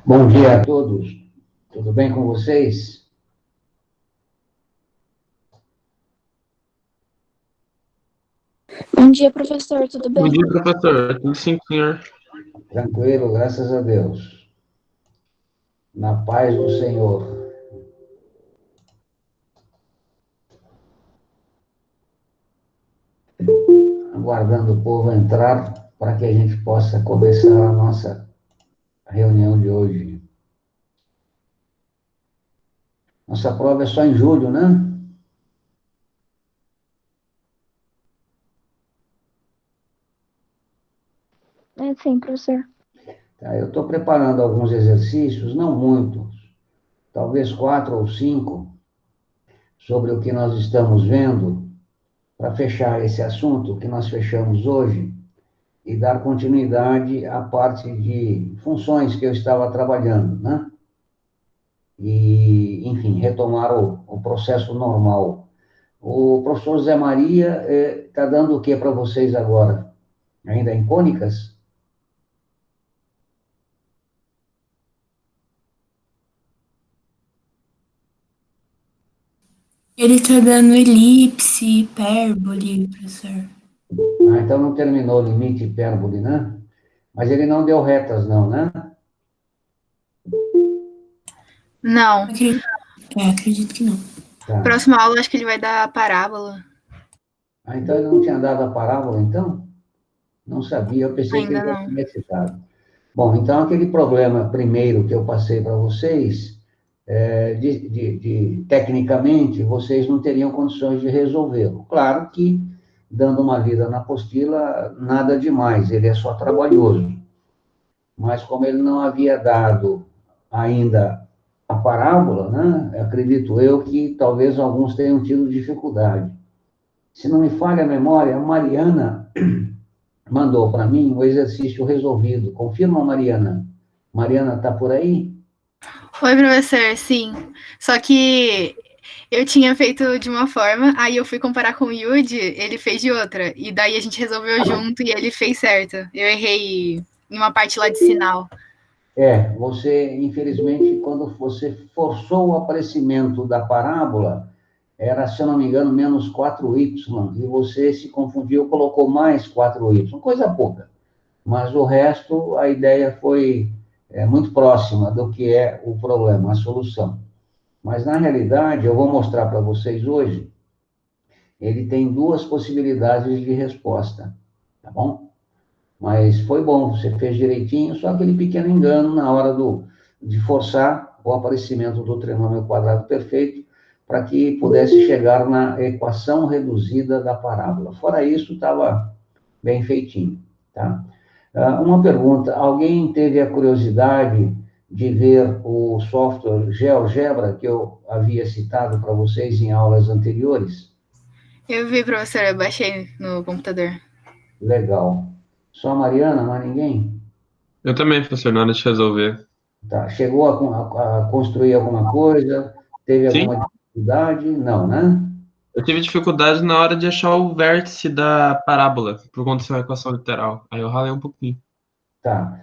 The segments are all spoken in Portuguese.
Bom dia a todos. Tudo bem com vocês? Bom dia, professor, tudo bem? Bom dia, professor. Tudo sim, senhor. Tranquilo, graças a Deus. Na paz do Senhor. Aguardando o povo entrar para que a gente possa começar a nossa reunião de hoje. Nossa prova é só em julho, né? É sim, professor. Tá, eu estou preparando alguns exercícios, não muitos, talvez 4 ou 5, sobre o que nós estamos vendo, para fechar esse assunto que nós fechamos hoje e dar continuidade à parte de funções que eu estava trabalhando, né? E, enfim, retomar o processo normal. O professor Zé Maria está dando o que para vocês agora? Ainda em cônicas? Ele tá dando elipse, hipérbole, professor. Ah, então não terminou o limite hipérbole, né? Mas ele não deu retas, não, né? Não. Acredito que não. Tá. Próxima aula, acho que ele vai dar a parábola. Ah, então ele não tinha dado a parábola, então? Não sabia, eu pensei que Ainda ele já não. tinha citado. Bom, então aquele problema primeiro que eu passei para vocês, tecnicamente, vocês não teriam condições de resolvê-lo. Claro que, dando uma lida na apostila, nada demais, ele é só trabalhoso. Mas como ele não havia dado ainda a parábola, né, acredito eu que talvez alguns tenham tido dificuldade. Se não me falha a memória, a Mariana mandou para mim o exercício resolvido. Confirma, Mariana? Mariana está por aí? Oi, professor, sim. Só que eu tinha feito de uma forma, aí eu fui comparar com o Yudi, ele fez de outra. E daí a gente resolveu junto e ele fez certo. Eu errei em uma parte lá de sinal. Você, infelizmente, quando você forçou o aparecimento da parábola, era, se eu não me engano, menos 4y, e você se confundiu, colocou mais 4y, coisa pouca. Mas o resto, a ideia foi muito próxima do que é o problema, a solução. Mas, na realidade, eu vou mostrar para vocês hoje, ele tem duas possibilidades de resposta, tá bom? Mas foi bom, você fez direitinho, só aquele pequeno engano na hora de forçar o aparecimento do trinômio quadrado perfeito para que pudesse chegar na equação reduzida da parábola. Fora isso, estava bem feitinho, tá? Uma pergunta, alguém teve a curiosidade de ver o software GeoGebra que eu havia citado para vocês em aulas anteriores? Eu vi, professor, eu baixei no computador. Legal. Só a Mariana, mais ninguém? Eu também, professor, na hora de resolver. Tá. Chegou a construir alguma coisa? Teve Sim, alguma dificuldade? Não, né? eu tive dificuldade na hora de achar o vértice da parábola, por conta dessa equação literal. Aí eu ralei um pouquinho. Tá.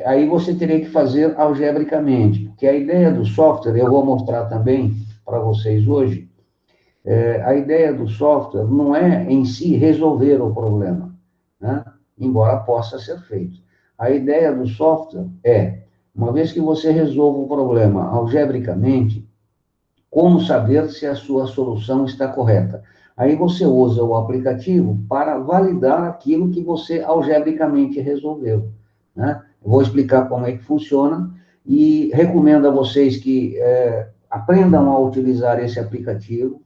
Aí você teria que fazer algebricamente, porque a ideia do software, eu vou mostrar também para vocês hoje, a ideia do software não é em si resolver o problema, né? Embora possa ser feito. A ideia do software é, uma vez que você resolve o problema algebricamente, como saber se a sua solução está correta? Aí você usa o aplicativo para validar aquilo que você algebricamente resolveu, né? Eu vou explicar como é que funciona e recomendo a vocês que aprendam a utilizar esse aplicativo.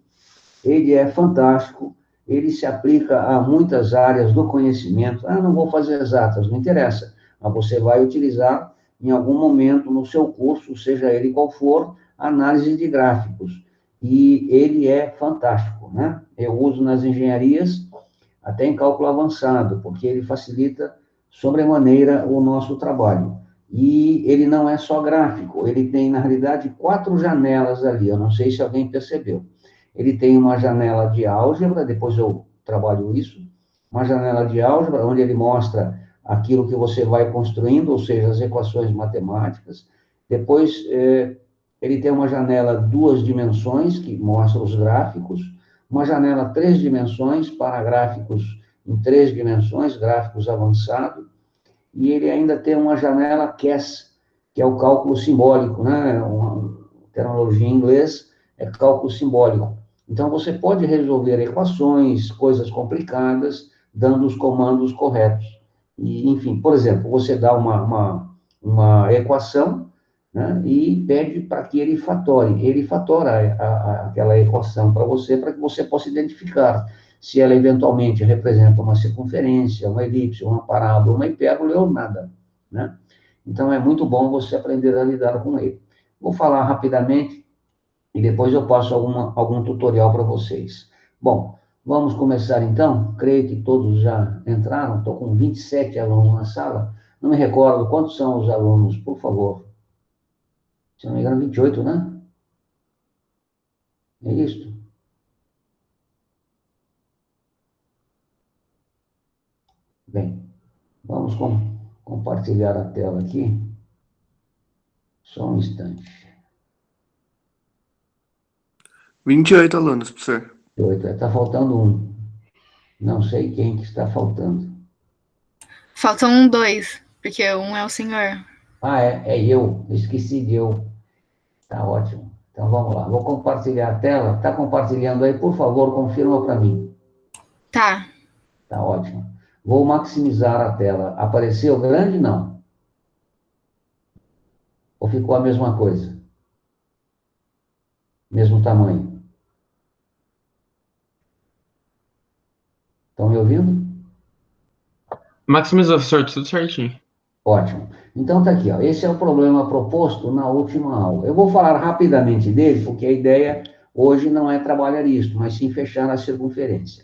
Ele é fantástico, ele se aplica a muitas áreas do conhecimento. Não vou fazer exatas, não interessa, mas você vai utilizar em algum momento no seu curso, seja ele qual for, análise de gráficos. E ele é fantástico, né? Eu uso nas engenharias, até em cálculo avançado, porque ele facilita sobremaneira o nosso trabalho. E ele não é só gráfico, ele tem, na realidade, 4 janelas ali, eu não sei se alguém percebeu. Ele tem uma janela de álgebra, depois eu trabalho isso, uma janela de álgebra, onde ele mostra aquilo que você vai construindo, ou seja, as equações matemáticas. Depois, ele tem uma janela 2 dimensões, que mostra os gráficos, uma janela 3 dimensões para gráficos em 3 dimensões, gráficos avançados, e ele ainda tem uma janela CAS, que é o cálculo simbólico, né? Uma terminologia em inglês é cálculo simbólico. Então, você pode resolver equações, coisas complicadas, dando os comandos corretos. E, enfim, por exemplo, você dá uma equação, né, e pede para que ele fatore. Ele fatora aquela equação para que você possa identificar se ela eventualmente representa uma circunferência, uma elipse, uma parábola, uma hipérbole ou nada, né? Então, é muito bom você aprender a lidar com ele. Vou falar rapidamente e depois eu passo algum tutorial para vocês. Bom, vamos começar então. Creio que todos já entraram. Estou com 27 alunos na sala. Não me recordo quantos são os alunos, por favor. Se não me engano, 28, né? É isso? Bem, vamos compartilhar a tela aqui. Só um instante. 28 alunos, professor. 28, está faltando um. Não sei quem que está faltando. Faltam 2, porque um é o senhor. É eu. Esqueci de eu. Tá ótimo. Então, vamos lá. Vou compartilhar a tela. Está compartilhando aí? Por favor, confirma para mim. Tá. Tá ótimo. Vou maximizar a tela. Apareceu grande? Não. Ou ficou a mesma coisa? Mesmo tamanho? Estão me ouvindo? Maximizou, professor, tudo certinho. Ótimo. Então, tá aqui, ó. Esse é o problema proposto na última aula. Eu vou falar rapidamente dele, porque a ideia hoje não é trabalhar isto, mas sim fechar a circunferência.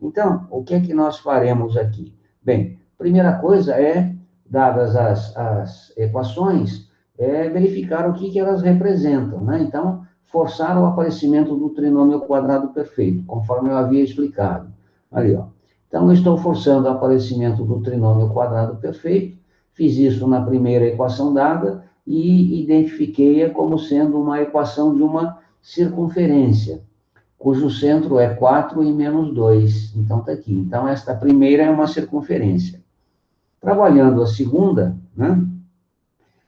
Então, o que é que nós faremos aqui? Bem, primeira coisa é, dadas as equações, verificar o que elas representam, né? Então, forçar o aparecimento do trinômio quadrado perfeito, conforme eu havia explicado. Ali, ó. Então, eu estou forçando o aparecimento do trinômio quadrado perfeito, fiz isso na primeira equação dada e identifiquei-a como sendo uma equação de uma circunferência. cujo centro é 4 e menos 2. Então, está aqui. Então, esta primeira é uma circunferência. Trabalhando a segunda, né,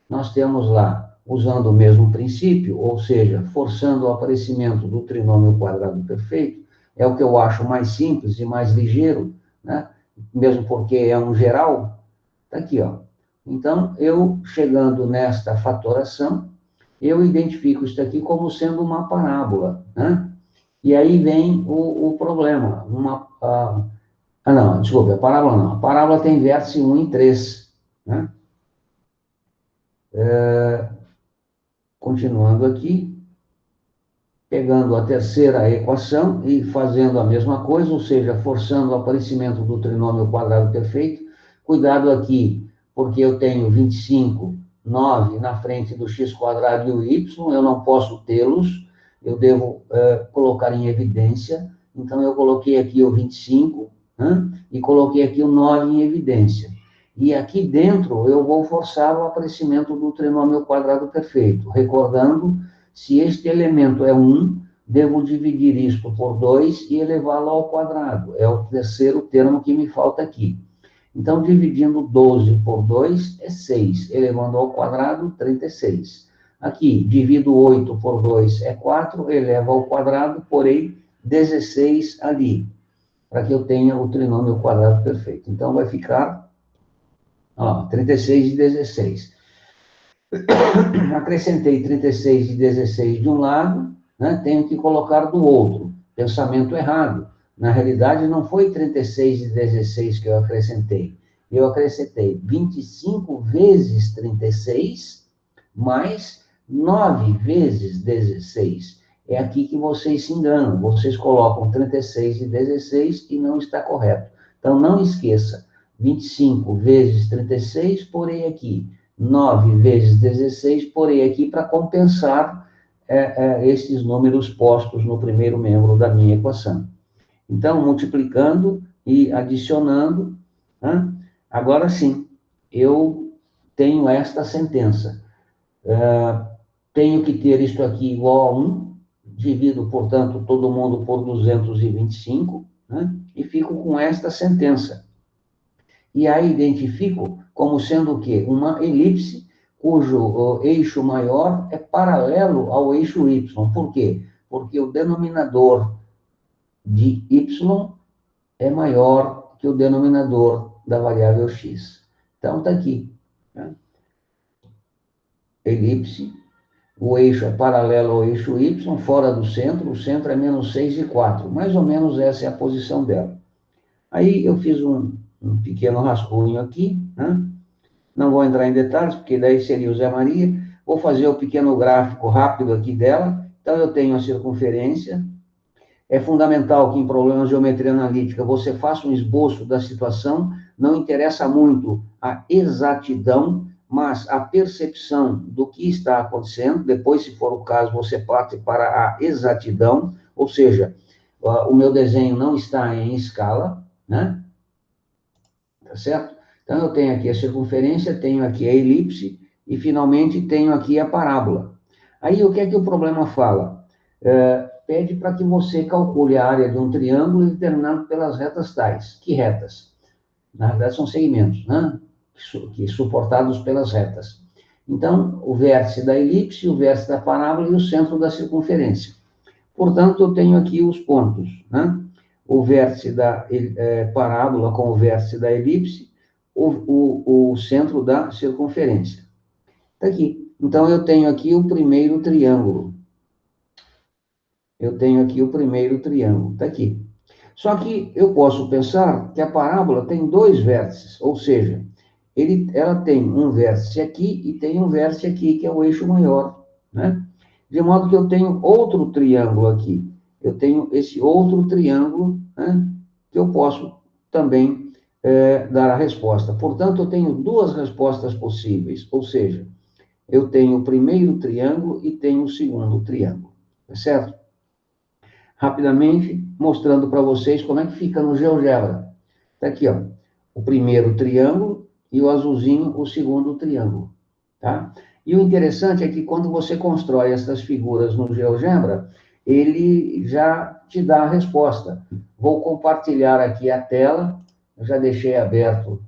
nós temos lá, usando o mesmo princípio, ou seja, forçando o aparecimento do trinômio quadrado perfeito, é o que eu acho mais simples e mais ligeiro, né, mesmo porque é um geral, está aqui, ó. Então, eu, chegando nesta fatoração, eu identifico isso aqui como sendo uma parábola, né? E aí vem o problema. Não, desculpa, a parábola não. A parábola tem vértice 1 e 3, né? Continuando aqui, pegando a terceira equação e fazendo a mesma coisa, ou seja, forçando o aparecimento do trinômio quadrado perfeito. Cuidado aqui, porque eu tenho 25, 9 na frente do x quadrado e o y, eu não posso tê-los, eu devo colocar em evidência. Então, eu coloquei aqui o 25, né, e coloquei aqui o 9 em evidência. E aqui dentro, eu vou forçar o aparecimento do trinômio quadrado perfeito, recordando, se este elemento é 1, devo dividir isto por 2 e elevá-lo ao quadrado. É o terceiro termo que me falta aqui. Então, dividindo 12 por 2 é 6, elevando ao quadrado, 36. Aqui, divido 8 por 2 é 4, elevo ao quadrado, porém, 16 ali, para que eu tenha o trinômio quadrado perfeito. Então, vai ficar, ó, 36 e 16. Acrescentei 36 e 16 de um lado, né, tenho que colocar do outro. Pensamento errado. Na realidade, não foi 36 e 16 que eu acrescentei. Eu acrescentei 25 vezes 36, mais 9 vezes 16. É aqui que vocês se enganam. Vocês colocam 36 e 16 e não está correto. Então, não esqueça. 25 vezes 36, porém aqui. 9 vezes 16, porém aqui para compensar esses números postos no primeiro membro da minha equação. Então, multiplicando e adicionando, né? Agora sim, eu tenho esta sentença. Tenho que ter isto aqui igual a 1, divido, portanto, todo mundo por 225, né? E fico com esta sentença. E aí identifico como sendo o quê? Uma elipse cujo eixo maior é paralelo ao eixo y. Por quê? Porque o denominador de y é maior que o denominador da variável x. Então, está aqui. Né? Elipse, o eixo é paralelo ao eixo y, fora do centro, o centro é menos 6 e 4. Mais ou menos essa é a posição dela. Aí eu fiz um pequeno rascunho aqui, né? Não vou entrar em detalhes, porque daí seria o Zé Maria. Vou fazer o pequeno gráfico rápido aqui dela. Então, eu tenho a circunferência. É fundamental que em problemas de geometria analítica você faça um esboço da situação. Não interessa muito a exatidão, mas a percepção do que está acontecendo. Depois, se for o caso, você parte para a exatidão, ou seja, o meu desenho não está em escala, né? Tá certo? Então, eu tenho aqui a circunferência, tenho aqui a elipse e, finalmente, tenho aqui a parábola. Aí, o que é que o problema fala? Pede para que você calcule a área de um triângulo determinado pelas retas tais. Que retas? Na verdade, são segmentos, né? Que suportados pelas retas. Então, o vértice da elipse, o vértice da parábola e o centro da circunferência. Portanto, eu tenho aqui os pontos, né? O vértice da parábola com o vértice da elipse, o centro da circunferência. Está aqui. Então, eu tenho aqui o primeiro triângulo. Está aqui. Só que eu posso pensar que a parábola tem dois vértices, ou seja, ela tem um vértice aqui e tem um vértice aqui, que é o eixo maior, né? De modo que eu tenho outro triângulo aqui. Eu tenho esse outro triângulo, né, que eu posso também dar a resposta. Portanto, eu tenho duas respostas possíveis, ou seja, eu tenho o primeiro triângulo e tenho o segundo triângulo, tá certo? Rapidamente, mostrando para vocês como é que fica no GeoGebra. Está aqui, ó, o primeiro triângulo e o azulzinho, o segundo triângulo, tá? E o interessante é que quando você constrói essas figuras no GeoGebra, ele já te dá a resposta. Vou compartilhar aqui a tela, eu já deixei aberto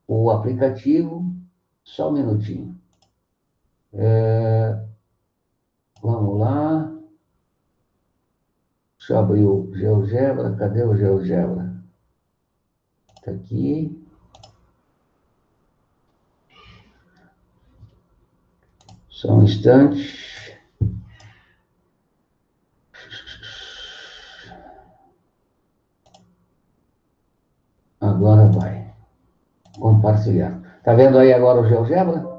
o aplicativo, só um minutinho. Vamos lá. Deixa eu abrir o GeoGebra, cadê o GeoGebra? Está aqui. Só um instante. Agora vai. Compartilhar. Tá vendo aí agora o GeoGebra?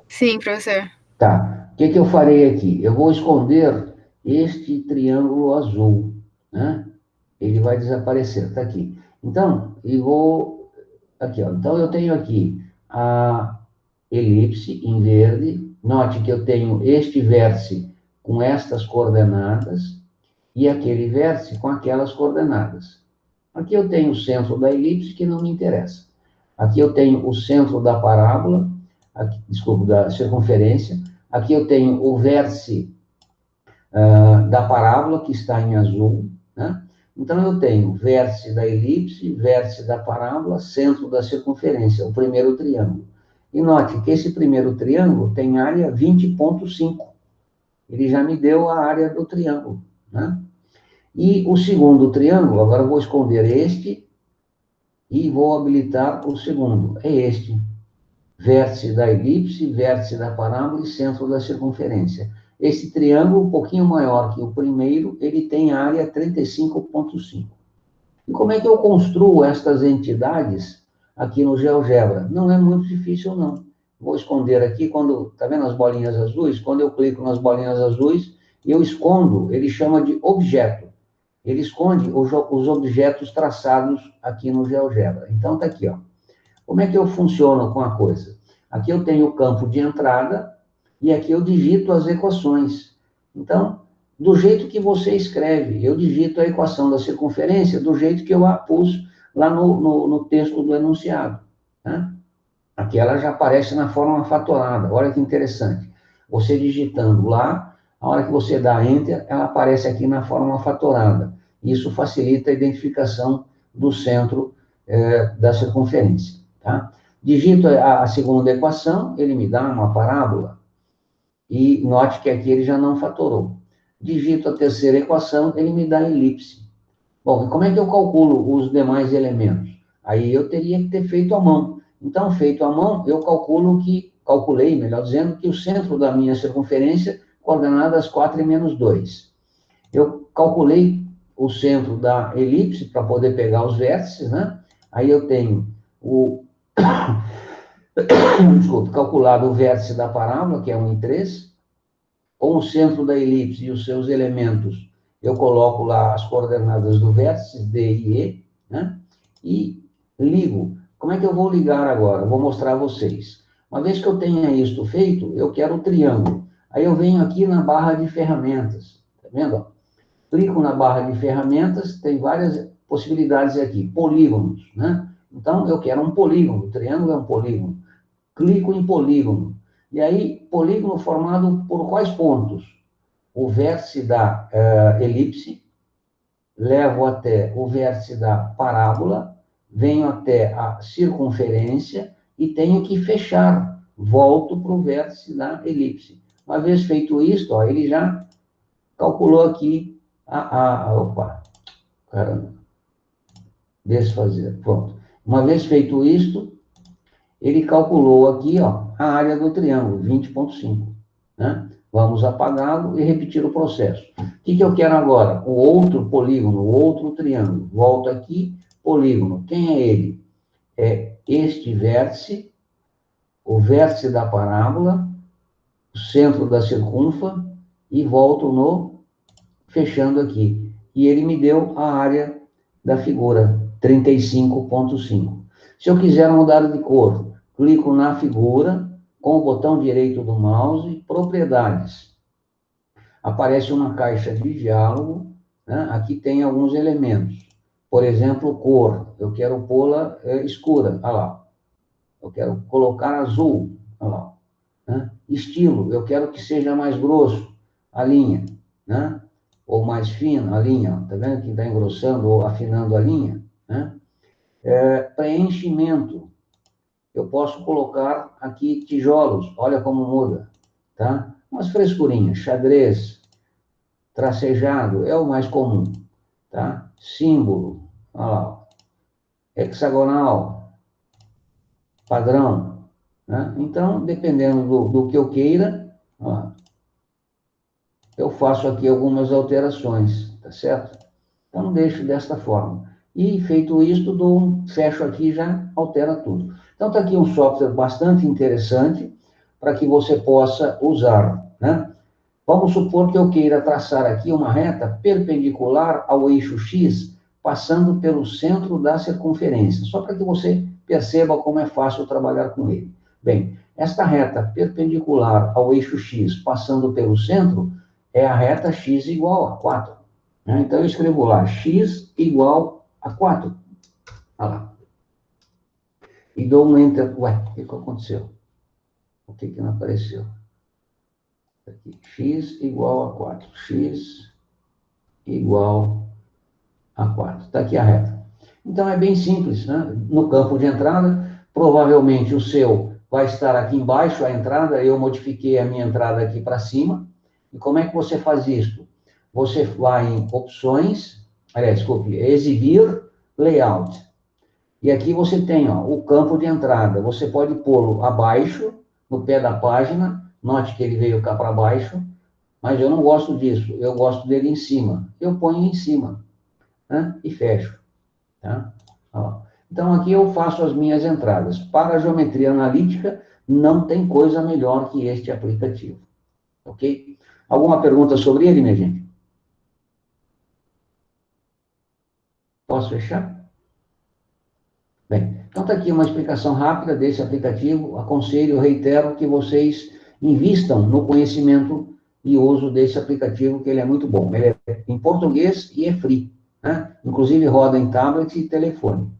Sim, professor. Tá. O que eu farei aqui? Eu vou esconder este triângulo azul, né? Ele vai desaparecer, tá aqui. Então, eu vou... Aqui, ó. Então, eu tenho aqui a elipse em verde. Note que eu tenho este vértice com estas coordenadas e aquele vértice com aquelas coordenadas. Aqui eu tenho o centro da elipse, que não me interessa. Aqui eu tenho o centro da parábola, aqui, desculpa, da circunferência. Aqui eu tenho o vértice da parábola, que está em azul, né? Então, eu tenho vértice da elipse, vértice da parábola, centro da circunferência, o primeiro triângulo. E note que esse primeiro triângulo tem área 20,5. Ele já me deu a área do triângulo, né? E o segundo triângulo, agora eu vou esconder este e vou habilitar o segundo. É este. Vértice da elipse, vértice da parábola e centro da circunferência. Esse triângulo, um pouquinho maior que o primeiro, ele tem área 35,5. E como é que eu construo estas entidades aqui no GeoGebra? Não é muito difícil, não. Vou esconder aqui, tá vendo as bolinhas azuis? Quando eu clico nas bolinhas azuis, eu escondo, ele chama de objeto. Ele esconde os objetos traçados aqui no GeoGebra. Então, tá aqui, ó. Como é que eu funciono com a coisa? Aqui eu tenho o campo de entrada e aqui eu digito as equações. Então, do jeito que você escreve, eu digito a equação da circunferência do jeito que eu a pus lá no texto do enunciado, né? Aqui ela já aparece na forma fatorada. Olha que interessante. Você digitando lá, a hora que você dá Enter, ela aparece aqui na forma fatorada. Isso facilita a identificação do centro da circunferência, tá? Digito a segunda equação, ele me dá uma parábola. E note que aqui ele já não fatorou. Digito a terceira equação, ele me dá elipse. Bom, e como é que eu calculo os demais elementos? Aí eu teria que ter feito à mão. Então, feito à mão, eu calculei, melhor dizendo, que o centro da minha circunferência, coordenadas 4 e menos 2. Eu calculei o centro da elipse para poder pegar os vértices, né? Aí eu tenho calculado o vértice da parábola, que é 1 e 3, com o centro da elipse e os seus elementos, eu coloco lá as coordenadas do vértice, D e E, né? E ligo. Como é que eu vou ligar agora? Eu vou mostrar a vocês. Uma vez que eu tenha isto feito, eu quero um triângulo. Aí eu venho aqui na barra de ferramentas, tá vendo? Clico na barra de ferramentas, tem várias possibilidades aqui, polígonos, né? Então, eu quero um polígono, o triângulo é um polígono. Clico em polígono. E aí, polígono formado por quais pontos? O vértice da elipse, levo até o vértice da parábola, venho até a circunferência e tenho que fechar. Volto para o vértice da elipse. Uma vez feito isso, ó, ele já calculou aqui opa, caramba, desfazer, pronto. Uma vez feito isto, ele calculou aqui, ó, a área do triângulo, 20,5, né? Vamos apagá-lo e repetir o processo. O que eu quero agora? O outro polígono, o outro triângulo. Volto aqui, polígono. Quem é ele? É este vértice, o vértice da parábola, o centro da circunfa, e volto fechando aqui. E ele me deu a área da figura, 35,5. Se eu quiser mudar de cor, clico na figura, com o botão direito do mouse, propriedades. Aparece uma caixa de diálogo, né? Aqui tem alguns elementos. Por exemplo, cor. Eu quero pô-la escura, olha lá. Eu quero colocar azul, olha lá. né? Estilo, eu quero que seja mais grosso a linha, né? Ou mais fina a linha, tá vendo que está engrossando ou afinando a linha, né? Preenchimento, eu posso colocar aqui tijolos, olha como muda, tá? Umas frescurinhas, xadrez, tracejado, é o mais comum, tá? Símbolo, olha lá, hexagonal, padrão, né? Então, dependendo do que eu queira, ó, eu faço aqui algumas alterações, tá certo? Então, deixo desta forma. E, feito isto, fecho aqui e já altera tudo. Então, está aqui um software bastante interessante para que você possa usar, né? Vamos supor que eu queira traçar aqui uma reta perpendicular ao eixo X, passando pelo centro da circunferência, só para que você perceba como é fácil trabalhar com ele. Bem, esta reta perpendicular ao eixo X, passando pelo centro, é a reta X igual a 4. Né? Então, eu escrevo lá, X igual a 4. Olha lá. E dou um Enter. Ué, o que aconteceu? Por que não apareceu? Aqui, x igual a 4. X igual a 4. Está aqui a reta. Então, é bem simples, né? No campo de entrada, provavelmente o seu vai estar aqui embaixo, a entrada. Eu modifiquei a minha entrada aqui para cima. E como é que você faz isso? Você vai em opções, desculpe, exibir layout. E aqui você tem, ó, o campo de entrada. Você pode pô-lo abaixo, no pé da página. Note que ele veio cá para baixo, mas eu não gosto disso. Eu gosto dele em cima. Eu ponho em cima, né? E fecho. Tá? Ó. Então, aqui eu faço as minhas entradas. Para a geometria analítica, não tem coisa melhor que este aplicativo. Ok? Alguma pergunta sobre ele, minha gente? Posso fechar? Bem, então está aqui uma explicação rápida desse aplicativo. Aconselho, reitero que vocês invistam no conhecimento e uso desse aplicativo, que ele é muito bom. Ele é em português e é free, né? Inclusive roda em tablet e telefone.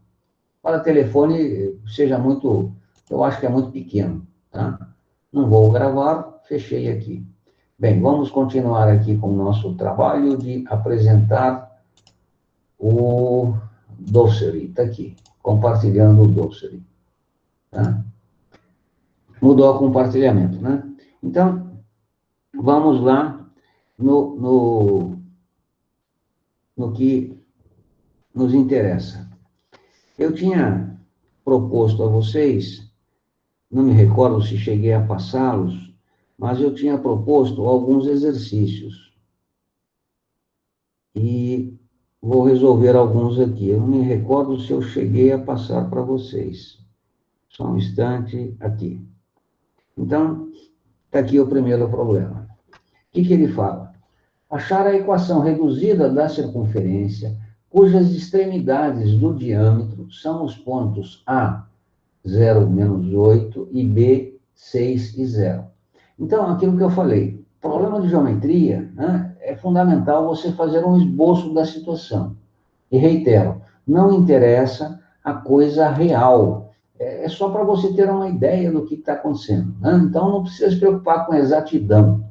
Para telefone, seja muito, eu acho que é muito pequeno, tá? Não vou gravar, fechei aqui. Bem, vamos continuar aqui com o nosso trabalho de apresentar o Docery. Está aqui, compartilhando o Docery. Tá? Mudou o compartilhamento, né? Então, vamos lá no que nos interessa. Eu tinha proposto a vocês, não me recordo se cheguei a passá-los, mas eu tinha proposto alguns exercícios. E vou resolver alguns aqui. Eu não me recordo se eu cheguei a passar para vocês. Só um instante, aqui. Então, está aqui o primeiro problema. O que ele fala? Achar a equação reduzida da circunferência, cujas extremidades do diâmetro são os pontos A, 0, menos 8, e B, 6 e 0. Então, aquilo que eu falei, problema de geometria, né, é fundamental você fazer um esboço da situação. E reitero, não interessa a coisa real, é só para você ter uma ideia do que está acontecendo. Né? Então, não precisa se preocupar com exatidão.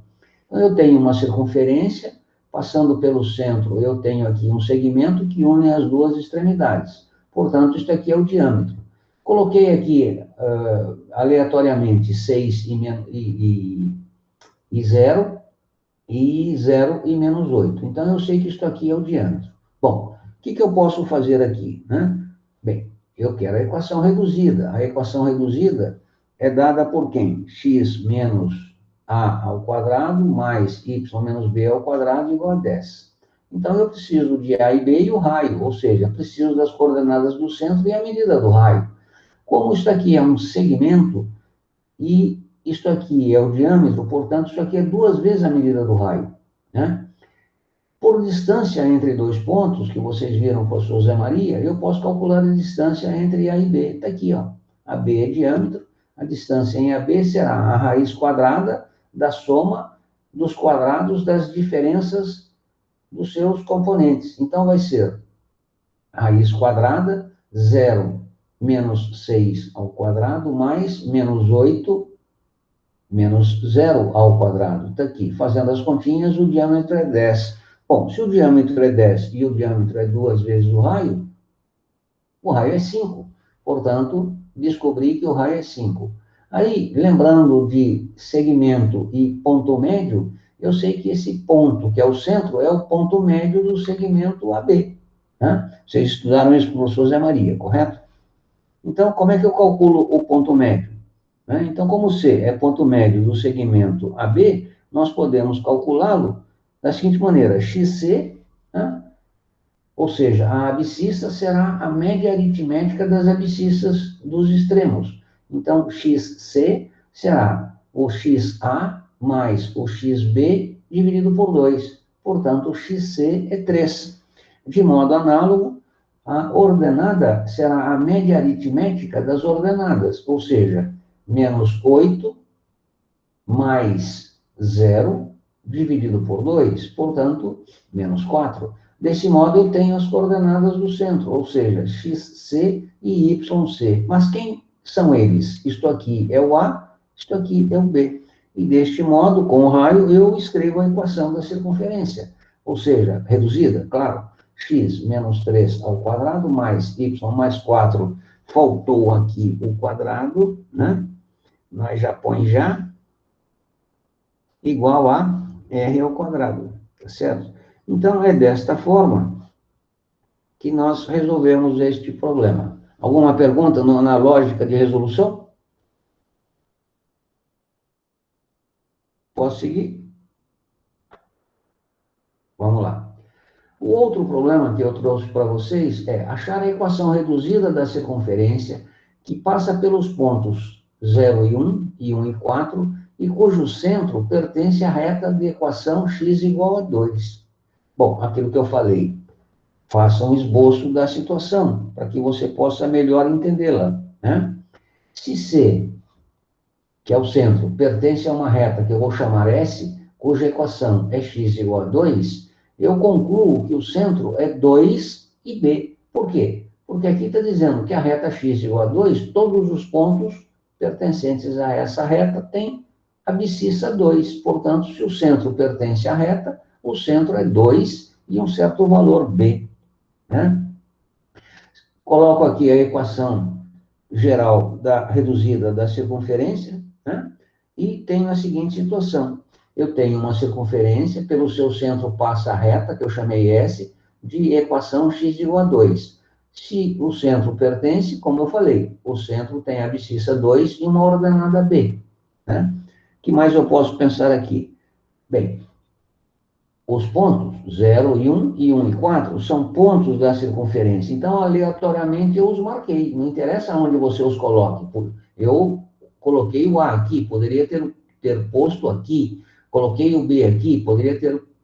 Então, eu tenho uma circunferência, passando pelo centro, eu tenho aqui um segmento que une as duas extremidades. Portanto, isso aqui é o diâmetro. Coloquei aqui, aleatoriamente, 6 e 0, e 0 e menos 8. Então, eu sei que isso aqui é o diâmetro. Bom, o que eu posso fazer aqui? Né? Bem, eu quero a equação reduzida. A equação reduzida é dada por quem? X menos a ao quadrado mais y menos b ao quadrado igual a 10. Então, eu preciso de a e b e o raio, ou seja, preciso das coordenadas do centro e a medida do raio. Como isso aqui é um segmento e isto aqui é o diâmetro, portanto, isso aqui é 2 vezes a medida do raio, né? Por distância entre dois pontos, que vocês viram com a sua Zé Maria, eu posso calcular a distância entre A e B. Está aqui, ó. AB é diâmetro, a distância em AB será a raiz quadrada da soma dos quadrados das diferenças dos seus componentes. Então, vai ser a raiz quadrada, 0 menos 6 ao quadrado, mais menos 8 menos 0 ao quadrado. Está aqui, fazendo as continhas, o diâmetro é 10. Bom, se o diâmetro é 10 e o diâmetro é 2 vezes o raio é 5. Portanto, descobri que o raio é 5. Aí, lembrando de segmento e ponto médio, eu sei que esse ponto, que é o centro, é o ponto médio do segmento AB. Né? Vocês estudaram isso com o professor Zé Maria, correto? Então, como é que eu calculo o ponto médio? Né? Então, como C é ponto médio do segmento AB, nós podemos calculá-lo da seguinte maneira: XC, né? Ou seja, a abscissa será a média aritmética das abscissas dos extremos. Então, XC será o XA mais o XB dividido por 2. Portanto, XC é 3. De modo análogo, a ordenada será a média aritmética das ordenadas, ou seja, menos 8 mais 0 dividido por 2, portanto, menos 4. Desse modo, eu tenho as coordenadas do centro, ou seja, XC e YC. Mas quem são eles? Isto aqui é o A, isto aqui é o B. E deste modo, com o raio, eu escrevo a equação da circunferência. Ou seja, reduzida, claro, x menos 3 ao quadrado mais y mais 4. Faltou aqui o quadrado, né? Nós já põe já. Igual a r ao quadrado, tá certo? Então, é desta forma que nós resolvemos este problema. Alguma pergunta na lógica de resolução? Posso seguir? Vamos lá. O outro problema que eu trouxe para vocês é achar a equação reduzida da circunferência que passa pelos pontos 0 e 1, e 1 e 4, e cujo centro pertence à reta de equação x igual a 2. Bom, aquilo que eu falei, faça um esboço da situação, para que você possa melhor entendê-la, né? Se C, que é o centro, pertence a uma reta que eu vou chamar S, cuja equação é x igual a 2, eu concluo que o centro é 2 e B. Por quê? Porque aqui está dizendo que a reta x igual a 2, todos os pontos pertencentes a essa reta têm abscissa 2. Portanto, se o centro pertence à reta, o centro é 2 e um certo valor B. Né? Coloco aqui a equação geral reduzida da circunferência, né? E tenho a seguinte situação. Eu tenho uma circunferência, pelo seu centro passa a reta, que eu chamei S, de equação x igual a 2. Se o centro pertence, como eu falei, o centro tem abscissa 2 e uma ordenada B. Né? O que mais eu posso pensar aqui? Bem, os pontos 0 e 1 e 1 e 4 são pontos da circunferência. Então, aleatoriamente, eu os marquei. Não interessa onde você os coloque. Eu coloquei o A aqui, poderia ter posto aqui. Coloquei o B aqui, poderia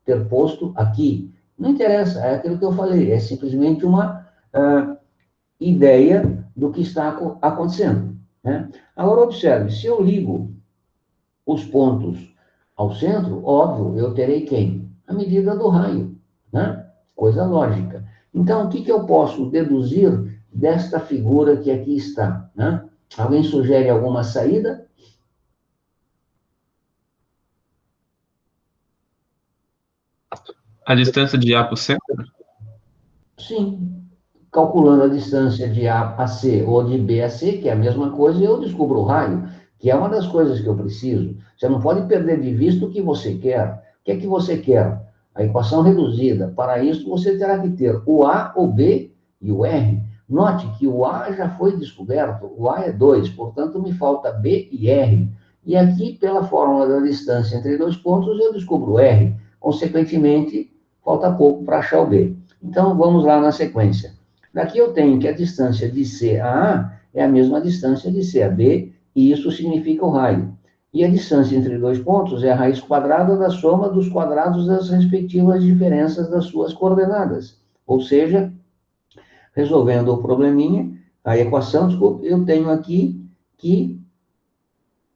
ter posto aqui. Não interessa, é aquilo que eu falei. É simplesmente uma ideia do que está acontecendo. Né? Agora, observe, se eu ligo os pontos ao centro, óbvio, eu terei quem? A medida do raio, né? Coisa lógica. Então, o que eu posso deduzir desta figura que aqui está? Né? Alguém sugere alguma saída? A distância de A para o centro? Sim. Calculando a distância de A a C ou de B a C, que é a mesma coisa, eu descubro o raio, que é uma das coisas que eu preciso. Você não pode perder de vista o que você quer. O que é que você quer? A equação reduzida. Para isso, você terá que ter o A, o B e o R. Note que o A já foi descoberto, o A é 2, portanto, me falta B e R. E aqui, pela fórmula da distância entre dois pontos, eu descubro o R. Consequentemente, falta pouco para achar o B. Então, vamos lá na sequência. Daqui eu tenho que a distância de C a A é a mesma distância de C a B, e isso significa o raio. E a distância entre dois pontos é a raiz quadrada da soma dos quadrados das respectivas diferenças das suas coordenadas. Ou seja, resolvendo o probleminha, a equação, desculpe, eu tenho aqui que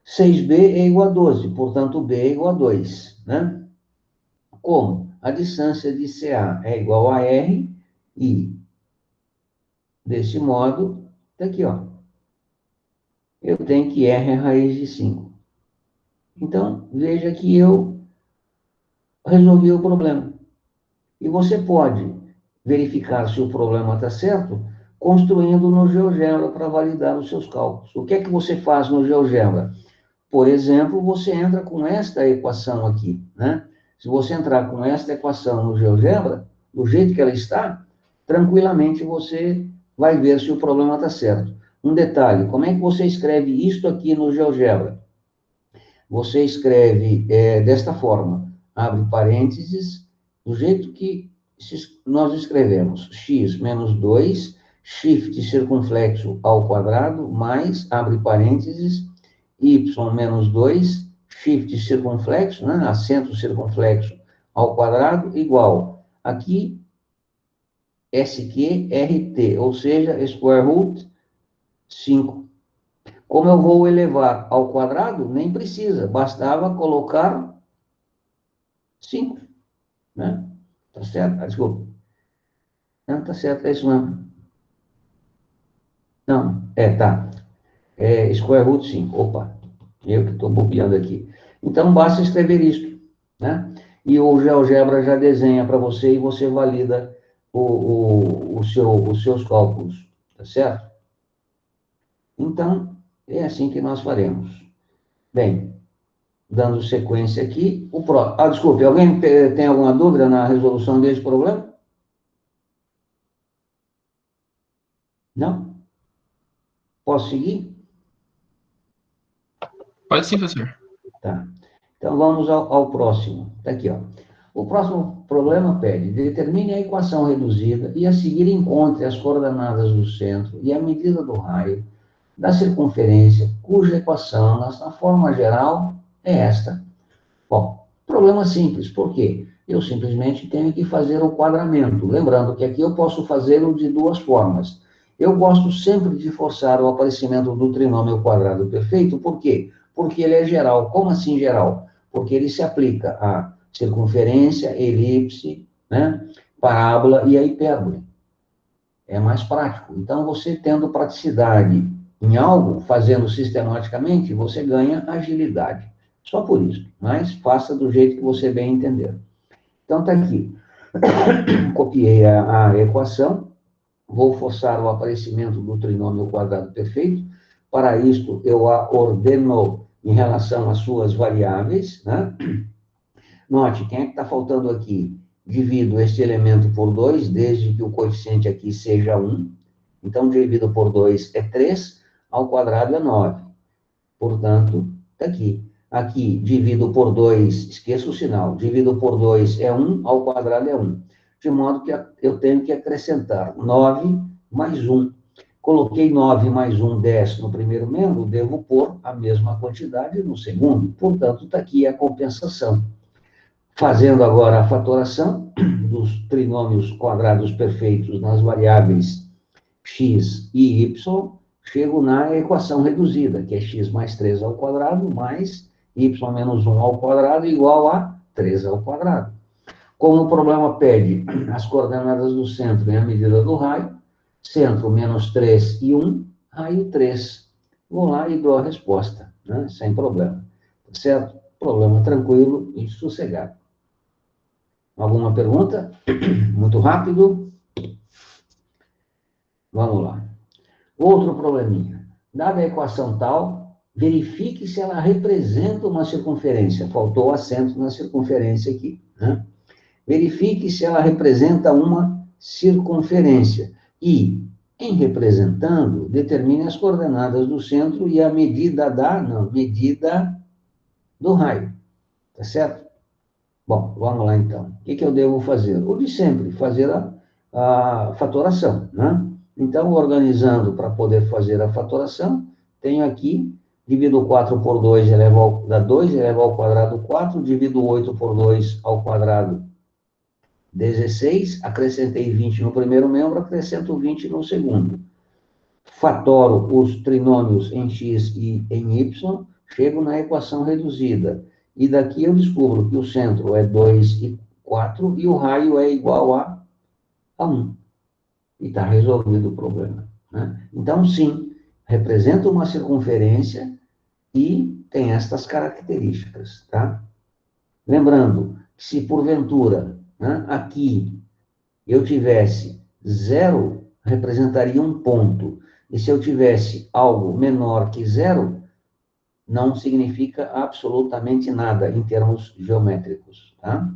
6B é igual a 12, portanto, B é igual a 2. Né? Como? A distância de CA é igual a R, e, desse modo, tá aqui, ó. Eu tenho que R é raiz de 5. Então, veja que eu resolvi o problema. E você pode verificar se o problema está certo construindo no GeoGebra para validar os seus cálculos. O que é que você faz no GeoGebra? Por exemplo, você entra com esta equação aqui, né? Se você entrar com esta equação no GeoGebra, do jeito que ela está, tranquilamente você vai ver se o problema está certo. Um detalhe, como é que você escreve isto aqui no GeoGebra? Você escreve desta forma, abre parênteses, do jeito que nós escrevemos, x menos 2, shift circunflexo ao quadrado, mais, abre parênteses, y menos 2, shift circunflexo, né, acento circunflexo ao quadrado, igual, aqui, SQRT, ou seja, square root 5. Como eu vou elevar ao quadrado, nem precisa, bastava colocar 5, né? Tá certo? Desculpa. Não, tá certo, é isso mesmo. Não, tá. Square root 5, opa, eu que estou bobeando aqui. Então, basta escrever isso, né? E o GeoGebra já desenha para você e você valida os seus cálculos, tá certo? Então, é assim que nós faremos. Bem, dando sequência aqui, desculpe, alguém tem alguma dúvida na resolução desse problema? Não? Posso seguir? Pode sim, professor. Tá. Então, vamos ao próximo. Está aqui, ó. O próximo problema pede: determine a equação reduzida e a seguir encontre as coordenadas do centro e a medida do raio da circunferência, cuja equação, na forma geral, é esta. Bom, problema simples. Por quê? Eu simplesmente tenho que fazer o quadramento. Lembrando que aqui eu posso fazê-lo de duas formas. Eu gosto sempre de forçar o aparecimento do trinômio quadrado perfeito. Por quê? Porque ele é geral. Como assim geral? Porque ele se aplica a circunferência, elipse, né, parábola e a hipérbole. É mais prático. Então, você tendo praticidade em algo, fazendo sistematicamente, você ganha agilidade. Só por isso. Mas faça do jeito que você bem entender. Então, está aqui. Copiei a equação. Vou forçar o aparecimento do trinômio quadrado perfeito. Para isto, eu a ordeno em relação às suas variáveis, né? Note, quem é que está faltando aqui? Divido este elemento por 2, desde que o coeficiente aqui seja 1. Então, dividido por 2 é 3, ao quadrado é 9. Portanto, está aqui. Aqui, divido por 2, esqueça o sinal, divido por 2 é 1, ao quadrado é 1. De modo que eu tenho que acrescentar 9 mais 1. Coloquei 9 mais 1, 10 no primeiro membro, devo pôr a mesma quantidade no segundo. Portanto, está aqui a compensação. Fazendo agora a fatoração dos trinômios quadrados perfeitos nas variáveis x e y, chego na equação reduzida, que é x mais 3 ao quadrado, mais y menos 1 ao quadrado, igual a 3 ao quadrado. Como o problema pede as coordenadas do centro e a medida do raio, centro menos 3 e 1, raio 3. Vou lá e dou a resposta, né? Sem problema. Tá certo? Problema tranquilo e sossegado. Alguma pergunta? Muito rápido. Vamos lá. Outro probleminha. Dada a equação tal, verifique se ela representa uma circunferência. Faltou acento na circunferência aqui, né? Verifique se ela representa uma circunferência. E, em representando, determine as coordenadas do centro e a medida medida do raio. Tá certo? Bom, vamos lá então. O que eu devo fazer? O de sempre, fazer a fatoração, né? Então, organizando para poder fazer a fatoração, tenho aqui, divido 4 por 2, dá 2, eleva ao quadrado 4, divido 8 por 2 ao quadrado 16, acrescentei 20 no primeiro membro, acrescento 20 no segundo. Fatoro os trinômios em x e em y, chego na equação reduzida. E daqui eu descubro que o centro é 2 e 4 e o raio é igual a 1. E está resolvido o problema, né? Então, sim, representa uma circunferência e tem estas características, tá? Lembrando que se porventura, né, aqui eu tivesse 0, representaria um ponto. E se eu tivesse algo menor que 0, não significa absolutamente nada em termos geométricos, tá?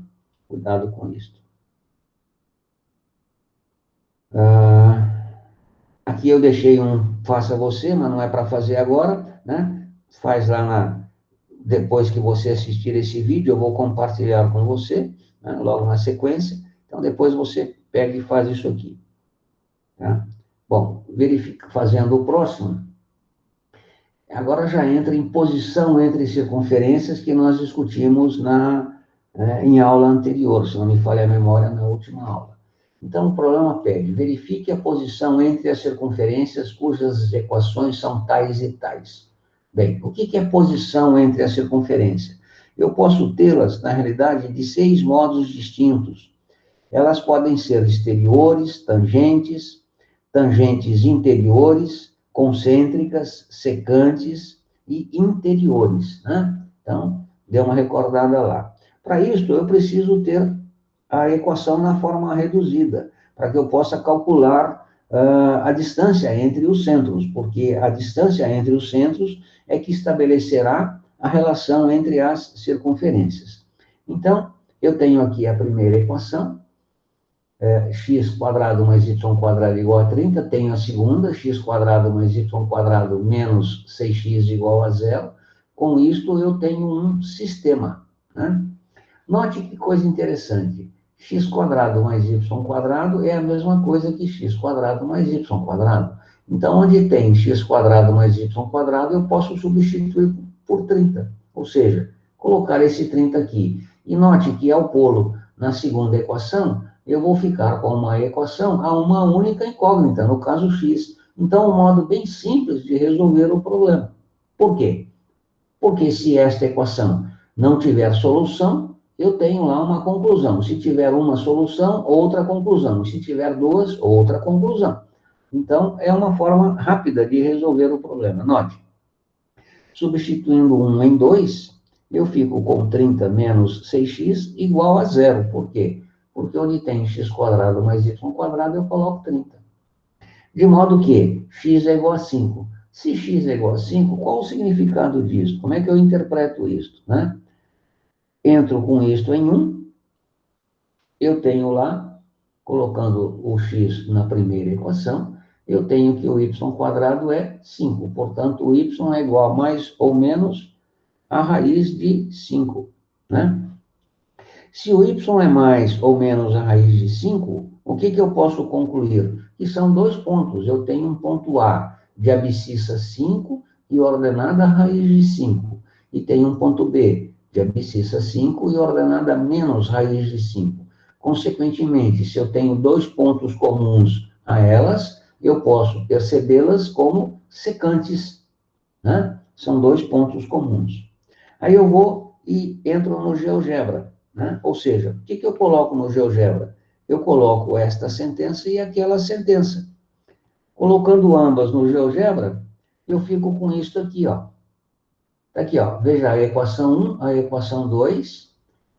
Cuidado com isso. Aqui eu deixei um faça você, mas não é para fazer agora, né? Faz lá depois que você assistir esse vídeo, eu vou compartilhar com você, né, logo na sequência. Então, depois você pega e faz isso aqui. Tá? Bom, verifica, fazendo o próximo. Agora já entra em posição entre circunferências que nós discutimos em aula anterior, se não me falha a memória, na última aula. Então, o problema pede, verifique a posição entre as circunferências cujas equações são tais e tais. Bem, o que é posição entre as circunferências? Eu posso tê-las, na realidade, de 6 modos distintos. Elas podem ser exteriores, tangentes interiores, concêntricas, secantes e interiores, né? Então, dê uma recordada lá. Para isso, eu preciso ter a equação na forma reduzida, para que eu possa calcular a distância entre os centros, porque a distância entre os centros é que estabelecerá a relação entre as circunferências. Então, eu tenho aqui a primeira equação, x² mais y² igual a 30, tenho a segunda, x² mais y² menos 6x igual a 0. Com isto, eu tenho um sistema, né? Note que coisa interessante. x² mais y² é a mesma coisa que x² mais y². Então, onde tem x² mais y², eu posso substituir por 30. Ou seja, colocar esse 30 aqui. E note que ao pô-lo na segunda equação, eu vou ficar com uma equação a uma única incógnita, no caso x. Então, um modo bem simples de resolver o problema. Por quê? Porque se esta equação não tiver solução, eu tenho lá uma conclusão. Se tiver uma solução, outra conclusão. Se tiver duas, outra conclusão. Então, é uma forma rápida de resolver o problema. Note, substituindo 1 em 2, eu fico com 30 menos 6x igual a 0. Por quê? Porque onde tem x² mais y², eu coloco 30. De modo que x é igual a 5. Se x é igual a 5, qual o significado disso? Como é que eu interpreto isso, né? Entro com isto em 1, eu tenho lá, colocando o x na primeira equação, eu tenho que o y² é 5. Portanto, o y é igual a mais ou menos a raiz de 5, né? Se o y é mais ou menos a raiz de 5, o que eu posso concluir? Que são 2 pontos. Eu tenho um ponto A de abscissa 5 e ordenada a raiz de 5. E tenho um ponto B de abscissa 5 e ordenada menos raiz de 5. Consequentemente, se eu tenho 2 pontos comuns a elas, eu posso percebê-las como secantes, né? São 2 pontos comuns. Aí eu vou e entro no GeoGebra, né? Ou seja, o que eu coloco no GeoGebra? Eu coloco esta sentença e aquela sentença. Colocando ambas no GeoGebra, eu fico com isso aqui, ó. Tá aqui, ó. Veja a equação 1, a equação 2.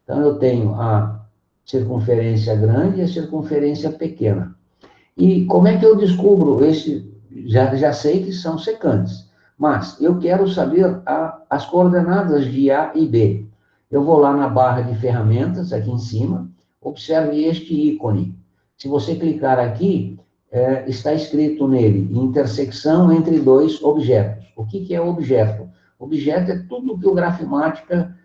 Então, eu tenho a circunferência grande e a circunferência pequena. E como é que eu descubro esse? Já sei que são secantes, mas eu quero saber as coordenadas de A e B. Eu vou lá na barra de ferramentas, aqui em cima, observe este ícone. Se você clicar aqui, está escrito nele, intersecção entre 2 objetos. O que é objeto? Objeto é tudo que o Grafimática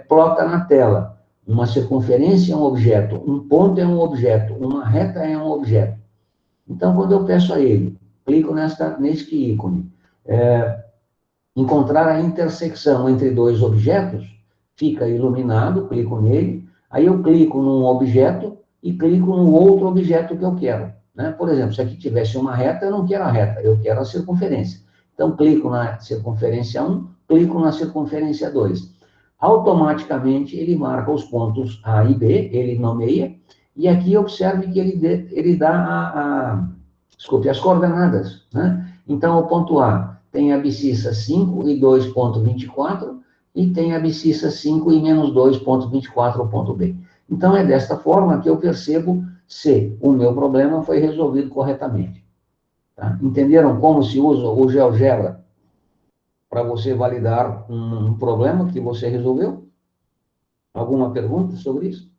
plota na tela. Uma circunferência é um objeto, um ponto é um objeto, uma reta é um objeto. Então, quando eu peço a ele, clico neste ícone, encontrar a intersecção entre 2 objetos, fica iluminado, clico nele, aí eu clico num objeto e clico no outro objeto que eu quero, né? Por exemplo, se aqui tivesse uma reta, eu não quero a reta, eu quero a circunferência. Então, clico na circunferência 1, clico na circunferência 2. Automaticamente, ele marca os pontos A e B, ele nomeia, e aqui observe que ele dá as coordenadas, né? Então, o ponto A tem abscissa 5 e 2,24, e tem abscissa 5 e menos 2,24 o ponto B. Então, é desta forma que eu percebo se o meu problema foi resolvido corretamente. Tá? Entenderam como se usa o GeoGebra para você validar um problema que você resolveu? Alguma pergunta sobre isso?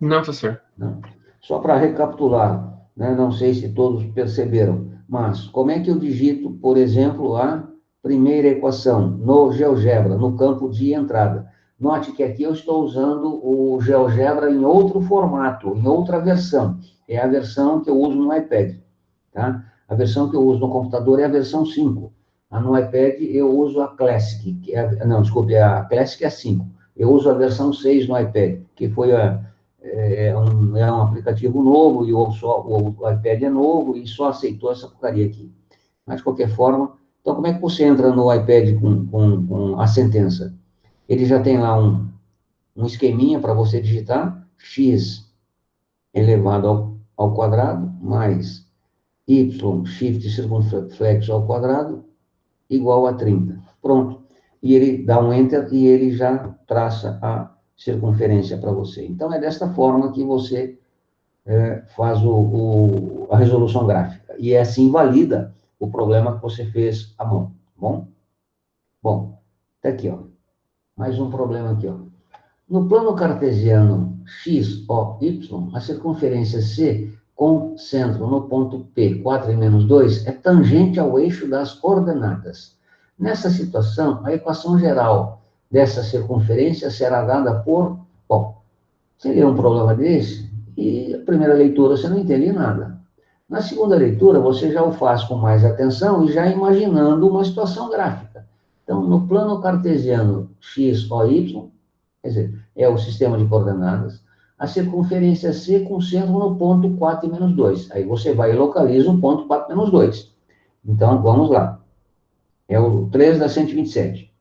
Não, professor. Não. Só para recapitular, né? Não sei se todos perceberam, mas como é que eu digito, por exemplo, a primeira equação no GeoGebra, no campo de entrada? Note que aqui eu estou usando o GeoGebra em outro formato, em outra versão. É a versão que eu uso no iPad, tá? A versão que eu uso no computador é a versão 5. No iPad eu uso a Classic, a Classic é 5. Eu uso a versão 6 no iPad, que foi é um aplicativo novo, e o iPad é novo, e só aceitou essa porcaria aqui. Mas, de qualquer forma, então como é que você entra no iPad com a sentença? Ele já tem lá um esqueminha para você digitar, x elevado ao quadrado, mais y, shift circunflexo ao quadrado, igual a 30. Pronto. E ele dá um enter e ele já traça a circunferência para você. Então, é desta forma que você faz a resolução gráfica. E assim valida o problema que você fez à mão. Bom? Bom, tá aqui, ó. Mais um problema aqui, ó. No plano cartesiano x, o, y, a circunferência C com centro no ponto P, 4 e menos 2, é tangente ao eixo das coordenadas. Nessa situação, a equação geral dessa circunferência será dada por... Bom, você lê um problema desse, e a primeira leitura você não entende nada. Na segunda leitura, você já o faz com mais atenção e já imaginando uma situação gráfica. Então, no plano cartesiano x, o, y, quer dizer, é o sistema de coordenadas, a circunferência C com centro no ponto 4 e menos 2. Aí você vai e localiza o ponto 4 menos 2. Então, vamos lá. É o 3 da 127.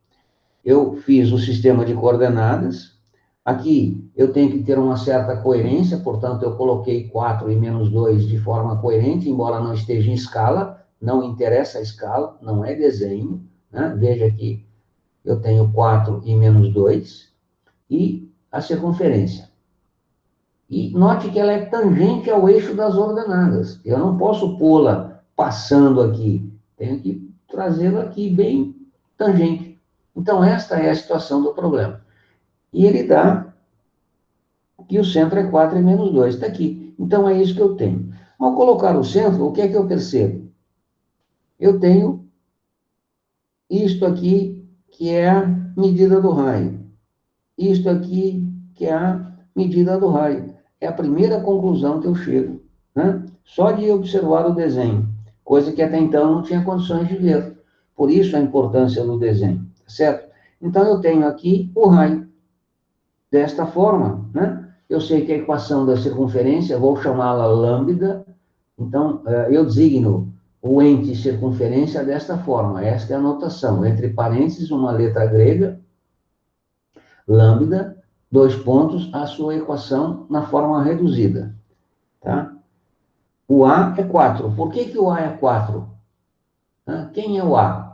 Eu fiz o sistema de coordenadas. Aqui eu tenho que ter uma certa coerência, portanto, eu coloquei 4 e menos 2 de forma coerente, embora não esteja em escala, não interessa a escala, não é desenho, né? Veja que eu tenho 4 e menos 2, e a circunferência. E note que ela é tangente ao eixo das ordenadas. Eu não posso pô-la passando aqui, tenho que trazê-la aqui bem tangente. Então, esta é a situação do problema. E ele dá que o centro é 4 e menos 2. Está aqui. Então, é isso que eu tenho. Ao colocar o centro, o que é que eu percebo? Eu tenho isto aqui, que é a medida do raio. Isto aqui, que é a medida do raio. É a primeira conclusão que eu chego, né? Só de observar o desenho, coisa que até então eu não tinha condições de ver. Por isso a importância do desenho, certo? Então, eu tenho aqui o raio. Desta forma, né? Eu sei que a equação da circunferência, vou chamá-la lambda, então, eu designo o ente circunferência desta forma. Esta é a notação, entre parênteses, uma letra grega, lambda, 2 pontos, a sua equação na forma reduzida, tá? O A é 4. Por que o A é 4? Quem é o A?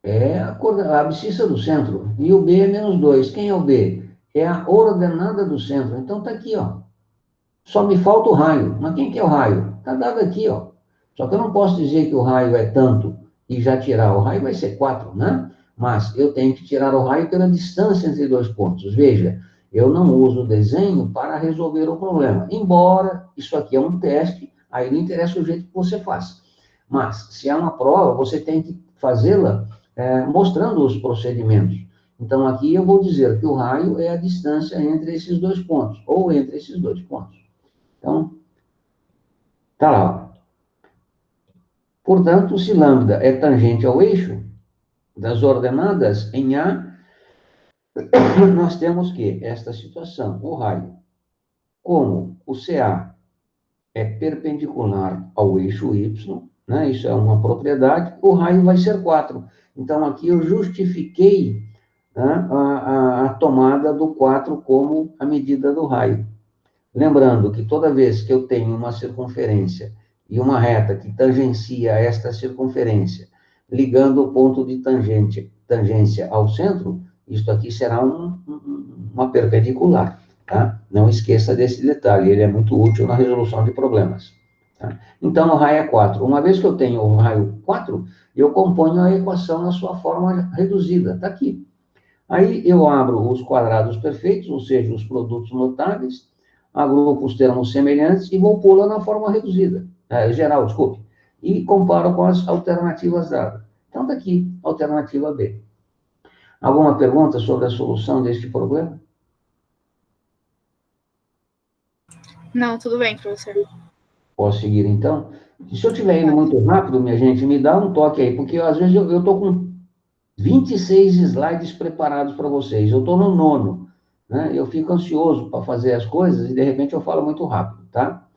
É a abscissa do centro. E o B é menos 2. Quem é o B? É a ordenada do centro. Então, está aqui, ó. Só me falta o raio. Mas quem que é o raio? Está dado aqui, ó. Só que eu não posso dizer que o raio é tanto e já tirar. O raio vai ser 4, né? Mas eu tenho que tirar o raio pela distância entre 2 pontos. Veja, eu não uso o desenho para resolver o problema. Embora isso aqui é um teste, aí não interessa o jeito que você faz. Mas, se é uma prova, você tem que fazê-la mostrando os procedimentos. Então, aqui eu vou dizer que o raio é a distância entre esses 2 pontos, ou entre esses 2 pontos. Então, tá lá. Portanto, se lambda é tangente ao eixo das ordenadas em A, nós temos que esta situação, o raio, como o CA é perpendicular ao eixo Y, né, isso é uma propriedade, o raio vai ser 4. Então, aqui eu justifiquei, né, a tomada do 4 como a medida do raio. Lembrando que toda vez que eu tenho uma circunferência e uma reta que tangencia esta circunferência, ligando o ponto de tangência ao centro, isto aqui será uma perpendicular, tá? Não esqueça desse detalhe, ele é muito útil na resolução de problemas. Tá? Então, o raio é 4. Uma vez que eu tenho o raio 4, eu componho a equação na sua forma reduzida, está aqui. Aí eu abro os quadrados perfeitos, ou seja, os produtos notáveis, agrupo os termos semelhantes e vou pô-la na forma reduzida, geral, desculpe, e comparo com as alternativas dadas. Então, está aqui, alternativa B. Alguma pergunta sobre a solução deste problema? Não, tudo bem, professor. Posso seguir, então? E se eu estiver indo muito rápido, minha gente, me dá um toque aí, porque às vezes eu estou com 26 slides preparados para vocês. Eu estou no 9º, né? Eu fico ansioso para fazer as coisas e, de repente, eu falo muito rápido, tá?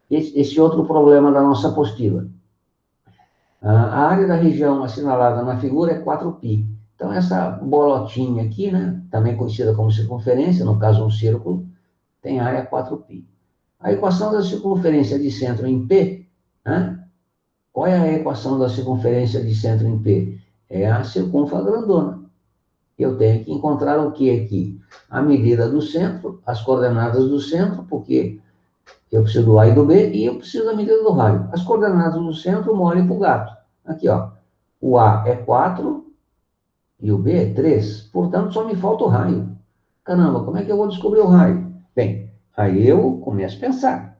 Esse outro problema da nossa apostila. A área da região assinalada na figura é 4π. Então, essa bolotinha aqui, né, também conhecida como circunferência, no caso um círculo, tem área 4π. A equação da circunferência de centro em P, né? Qual é a equação da circunferência de centro em P? É a circunfa grandona. Eu tenho que encontrar o que aqui? A medida do centro, as coordenadas do centro, porque eu preciso do A e do B, e eu preciso da medida do raio. As coordenadas do centro, mole para o gato. Aqui, ó. O A é 4 e o B é 3. Portanto, só me falta o raio. Caramba, como é que eu vou descobrir o raio? Bem, aí eu começo a pensar,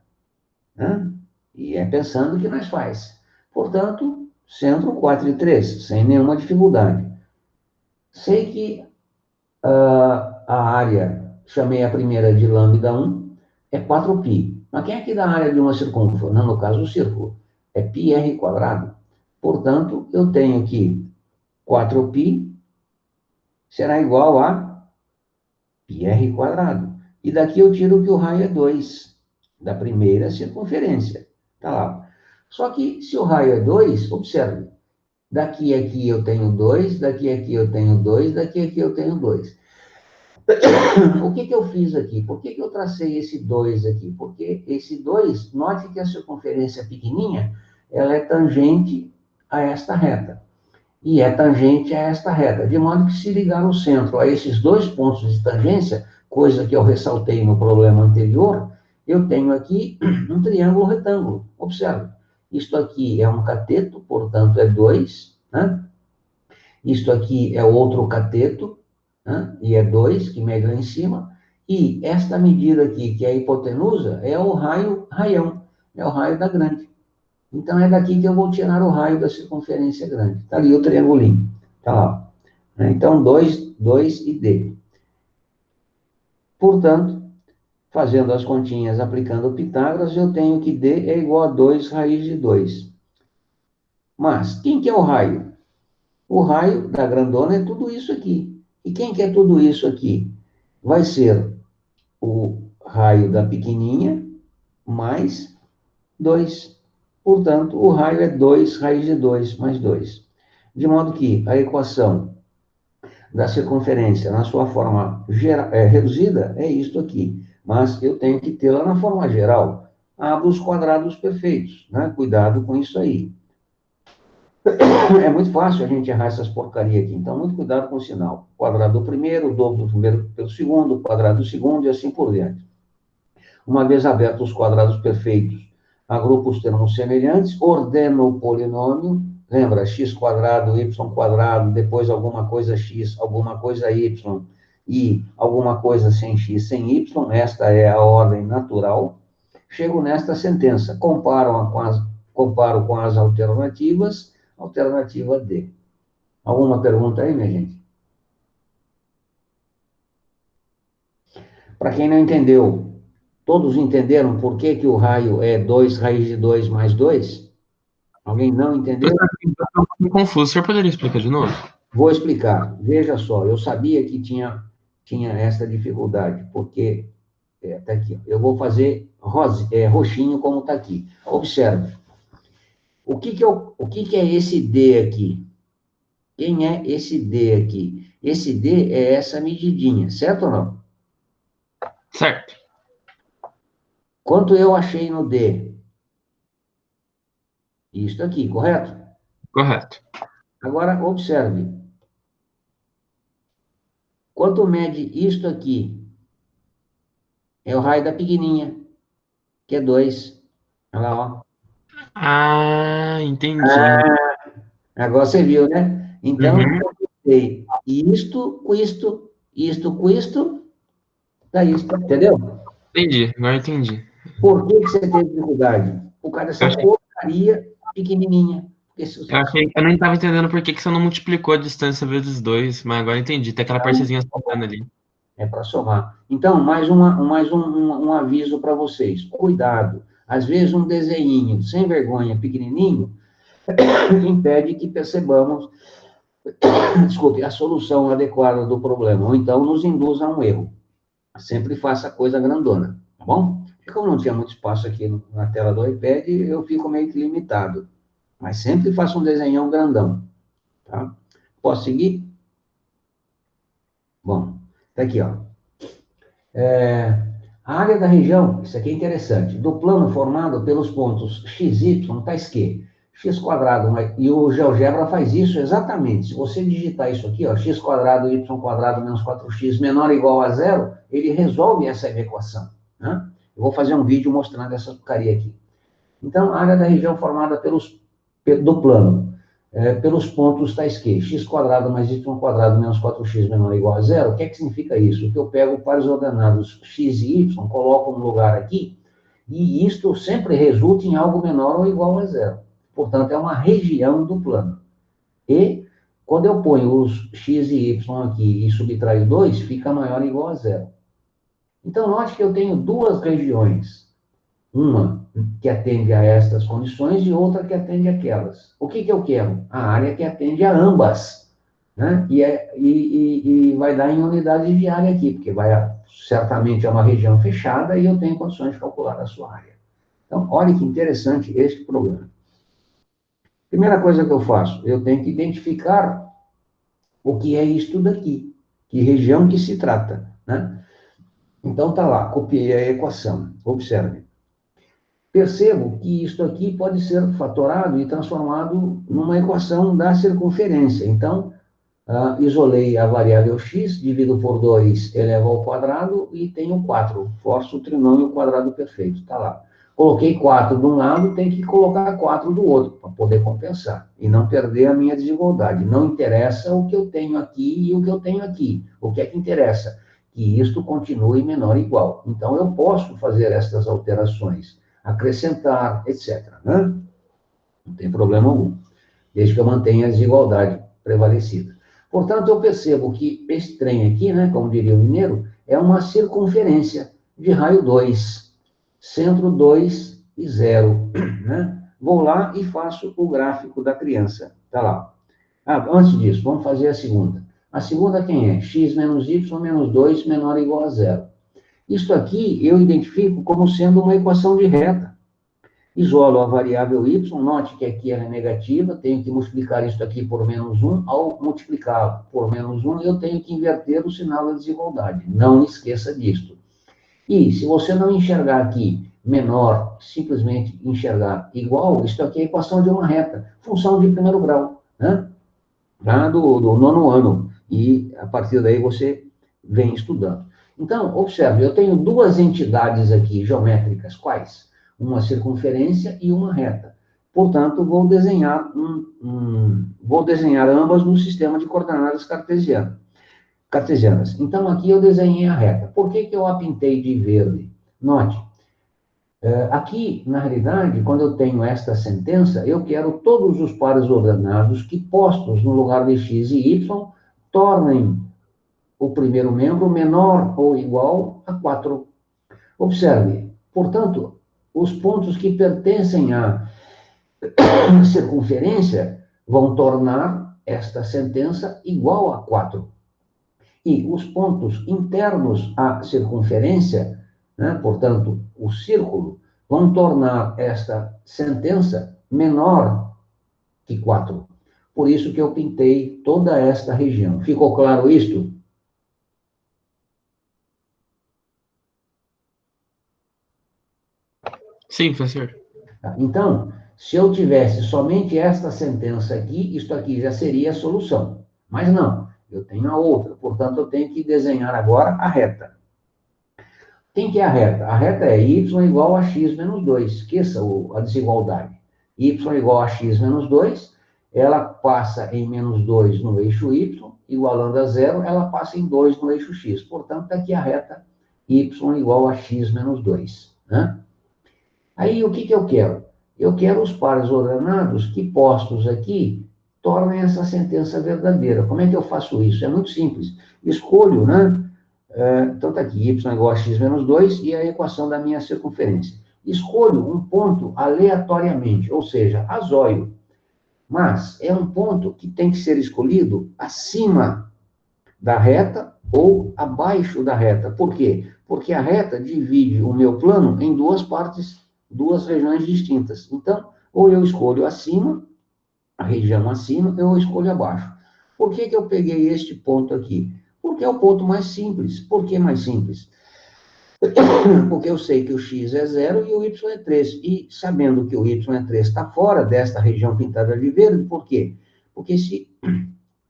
né? E é pensando que nós faz. Portanto, centro 4 e 3, sem nenhuma dificuldade. Sei que a área, chamei a primeira de lambda 1, é 4π. Mas quem é que dá a área de uma circunfa? Não, no caso, o círculo. É πr quadrado. Portanto, eu tenho que 4π será igual a πr quadrado. E daqui eu tiro que o raio é 2, da primeira circunferência. Está lá. Só que, se o raio é 2, observe, daqui a aqui eu tenho 2, daqui a aqui eu tenho 2, daqui a aqui eu tenho 2. O que eu fiz aqui? Por que eu tracei esse 2 aqui? Porque esse 2, note que a circunferência pequenininha, ela é tangente a esta reta. E é tangente a esta reta. De modo que, se ligar o centro a esses dois pontos de tangência, coisa que eu ressaltei no problema anterior, eu tenho aqui um triângulo retângulo. Observe. Isto aqui é um cateto, portanto, é 2, né? Isto aqui é outro cateto, né? E é 2, que mede lá em cima. E esta medida aqui, que é a hipotenusa, é o raião, é o raio da grande. Então, é daqui que eu vou tirar o raio da circunferência grande. Está ali o triangulinho. Está lá. Então, 2 e D. Portanto, fazendo as continhas, aplicando o Pitágoras, eu tenho que D é igual a 2 raiz de 2. Mas, quem que é o raio? O raio da grandona é tudo isso aqui. E quem que é tudo isso aqui? Vai ser o raio da pequenininha mais 2. Portanto, o raio é 2 raiz de 2 mais 2. De modo que a equação da circunferência na sua forma reduzida é isto aqui. Mas eu tenho que tê-la na forma geral. Abro os quadrados perfeitos, né? Cuidado com isso aí. É muito fácil a gente errar essas porcarias aqui, então muito cuidado com o sinal. Quadrado do primeiro, o dobro do primeiro pelo segundo, quadrado do segundo e assim por diante. Uma vez abertos os quadrados perfeitos, agrupo os termos semelhantes, ordeno o polinômio, lembra, x quadrado, y quadrado, depois alguma coisa x, alguma coisa y, e alguma coisa sem x, sem y, esta é a ordem natural. Chego nesta sentença, comparo com as alternativas, alternativa D. Alguma pergunta aí, minha gente? Para quem não entendeu, todos entenderam por que o raio é 2 raiz de 2 mais 2? Alguém não entendeu? Estou um pouco confuso. O senhor poderia explicar de novo? Vou explicar. Veja só, eu sabia que tinha essa dificuldade, porque tá aqui, eu vou fazer roxinho como está aqui. Observe. O que é esse D aqui? Quem é esse D aqui? Esse D é essa medidinha, certo ou não? Certo. Quanto eu achei no D? Isto aqui, correto? Correto. Agora, observe. Quanto mede isto aqui? É o raio da pequenininha, que é 2. Olha lá, ó. Ah, entendi. Agora você viu, né? Então, Uhum, eu pensei, isto com isto com isto, dá isso, entendeu? entendi, agora entendi. Por que que você teve dificuldade? Por causa Eu dessa achei, porcaria pequenininha. Porque eu não estava entendendo por que que você não multiplicou a distância vezes 2, mas agora entendi. Tem aquela partezinha sobrando ali. é para somar. Então, mais um aviso para vocês. Cuidado. Às vezes, um desenhinho sem vergonha, pequenininho, impede que percebamos, desculpe, a solução adequada do problema. Ou então, nos induz a um erro. Sempre faça coisa grandona, tá bom? Porque como não tinha muito espaço aqui na tela do iPad, eu fico meio que limitado. Mas sempre faça um desenhão grandão, tá? Posso seguir? Bom, tá aqui, ó. A área da região, isso aqui é interessante, do plano formado pelos pontos x, y, tais que x quadrado, e o GeoGebra faz isso exatamente. Se você digitar isso aqui, ó, x quadrado, y quadrado menos 4x menor ou igual a zero, ele resolve essa equação, né? Eu vou fazer um vídeo mostrando essa porcaria aqui. Então, a área da região formada do plano, pelos pontos tais que x quadrado mais y quadrado menos 4x menor ou igual a zero, o que é que significa isso? Que eu pego pares ordenados x e y, coloco no lugar aqui, e isto sempre resulta em algo menor ou igual a zero. Portanto, é uma região do plano. E, quando eu ponho os x e y aqui e subtraio 2, fica maior ou igual a zero. Então, note que eu tenho duas regiões. Uma que atende a estas condições e outra que atende àquelas. O que que eu quero? A área que atende a ambas, né? E vai dar em unidade de área aqui, porque certamente é uma região fechada e eu tenho condições de calcular a sua área. Então, olha que interessante este problema. Primeira coisa que eu faço, eu tenho que identificar o que é isto daqui, que região que se trata, né? Então, tá lá, copiei a equação. Observe. Percebo que isto aqui pode ser fatorado e transformado numa equação da circunferência. Então, isolei a variável x, divido por 2 eleva ao quadrado e tenho 4. Forço o trinômio quadrado perfeito. Está lá. Coloquei 4 de um lado, tem que colocar 4 do outro, para poder compensar. E não perder a minha desigualdade. Não interessa o que eu tenho aqui e o que eu tenho aqui. O que é que interessa? Que isto continue menor ou igual. Então, eu posso fazer estas alterações, acrescentar, etc. Né? Não tem problema algum, desde que eu mantenha a desigualdade prevalecida. Portanto, eu percebo que esse trem aqui, né, como diria o mineiro, é uma circunferência de raio 2, centro 2 e 0. Né? Vou lá e faço o gráfico da criança. Está lá. Antes disso, vamos fazer a segunda. A segunda quem é? X menos y menos 2 menor ou igual a 0. Isto aqui eu identifico como sendo uma equação de reta. Isolo a variável y, note que aqui ela é negativa, tenho que multiplicar isso aqui por menos 1, ao multiplicá-lo por menos 1, eu tenho que inverter o sinal da desigualdade. Não esqueça disto. E se você não enxergar aqui menor, simplesmente enxergar igual, isso aqui é a equação de uma reta, função de primeiro grau, né? Lá do nono ano. E a partir daí você vem estudando. Então, observe, eu tenho duas entidades aqui geométricas, quais? Uma circunferência e uma reta. Portanto, vou desenhar ambas no sistema de coordenadas cartesianas. Então, aqui eu desenhei a reta. Por que que eu a pintei de verde? Note, aqui, na realidade, quando eu tenho esta sentença, eu quero todos os pares ordenados que, postos no lugar de x e y, tornem o primeiro membro menor ou igual a 4. Observe, portanto, os pontos que pertencem à circunferência vão tornar esta sentença igual a 4. E os pontos internos à circunferência, né, portanto, o círculo, vão tornar esta sentença menor que 4. Por isso que eu pintei toda esta região. Ficou claro isto? Sim, professor. Tá? Então, se eu tivesse somente esta sentença aqui, isto aqui já seria a solução. Mas não, eu tenho a outra. Portanto, eu tenho que desenhar agora a reta. Quem que é a reta? A reta é y igual a x menos 2. Esqueça a desigualdade. Y igual a x menos 2, ela passa em menos 2 no eixo y, igualando a zero, ela passa em 2 no eixo x. Portanto, está aqui a reta y igual a x menos 2. Né? Aí, o que eu quero? Eu quero os pares ordenados que, postos aqui, tornem essa sentença verdadeira. Como é que eu faço isso? É muito simples. Escolho, né? Então, está aqui, y igual a x menos 2 e a equação da minha circunferência. Escolho um ponto aleatoriamente, ou seja, a zóio. Mas é um ponto que tem que ser escolhido acima da reta ou abaixo da reta. Por quê? Porque a reta divide o meu plano em duas partes, duas regiões distintas. Então, ou eu escolho acima, a região acima, ou eu escolho abaixo. Por que eu peguei este ponto aqui? Porque é o ponto mais simples. Por que mais simples? Porque eu sei que o x é 0 e o y é 3. E sabendo que o y é 3 está fora desta região pintada de verde, por quê? Porque se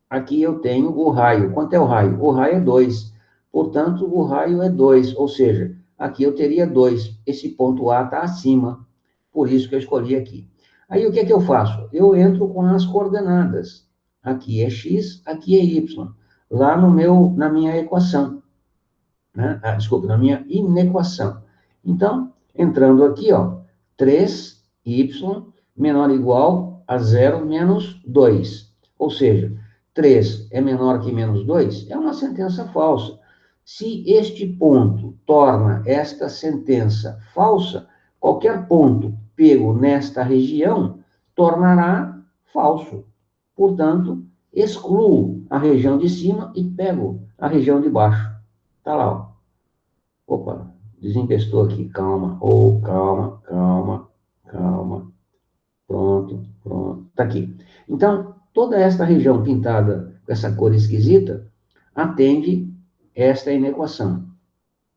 aqui eu tenho o raio. Quanto é o raio? O raio é 2. Portanto, o raio é 2. Ou seja, aqui eu teria 2. Esse ponto A está acima. Por isso que eu escolhi aqui. Aí o que é que eu faço? Eu entro com as coordenadas. Aqui é x, aqui é y. Lá na minha equação. Né? Desculpa, na minha inequação. Então, entrando aqui, ó, 3y menor ou igual a 0 menos 2. Ou seja, 3 é menor que menos 2, é uma sentença falsa. Se este ponto torna esta sentença falsa, qualquer ponto pego nesta região tornará falso. Portanto, excluo a região de cima e pego a região de baixo. Tá lá, ó. Opa, desempestou aqui. Calma. Calma. Pronto. Tá aqui. Então, toda esta região pintada com essa cor esquisita atende esta inequação.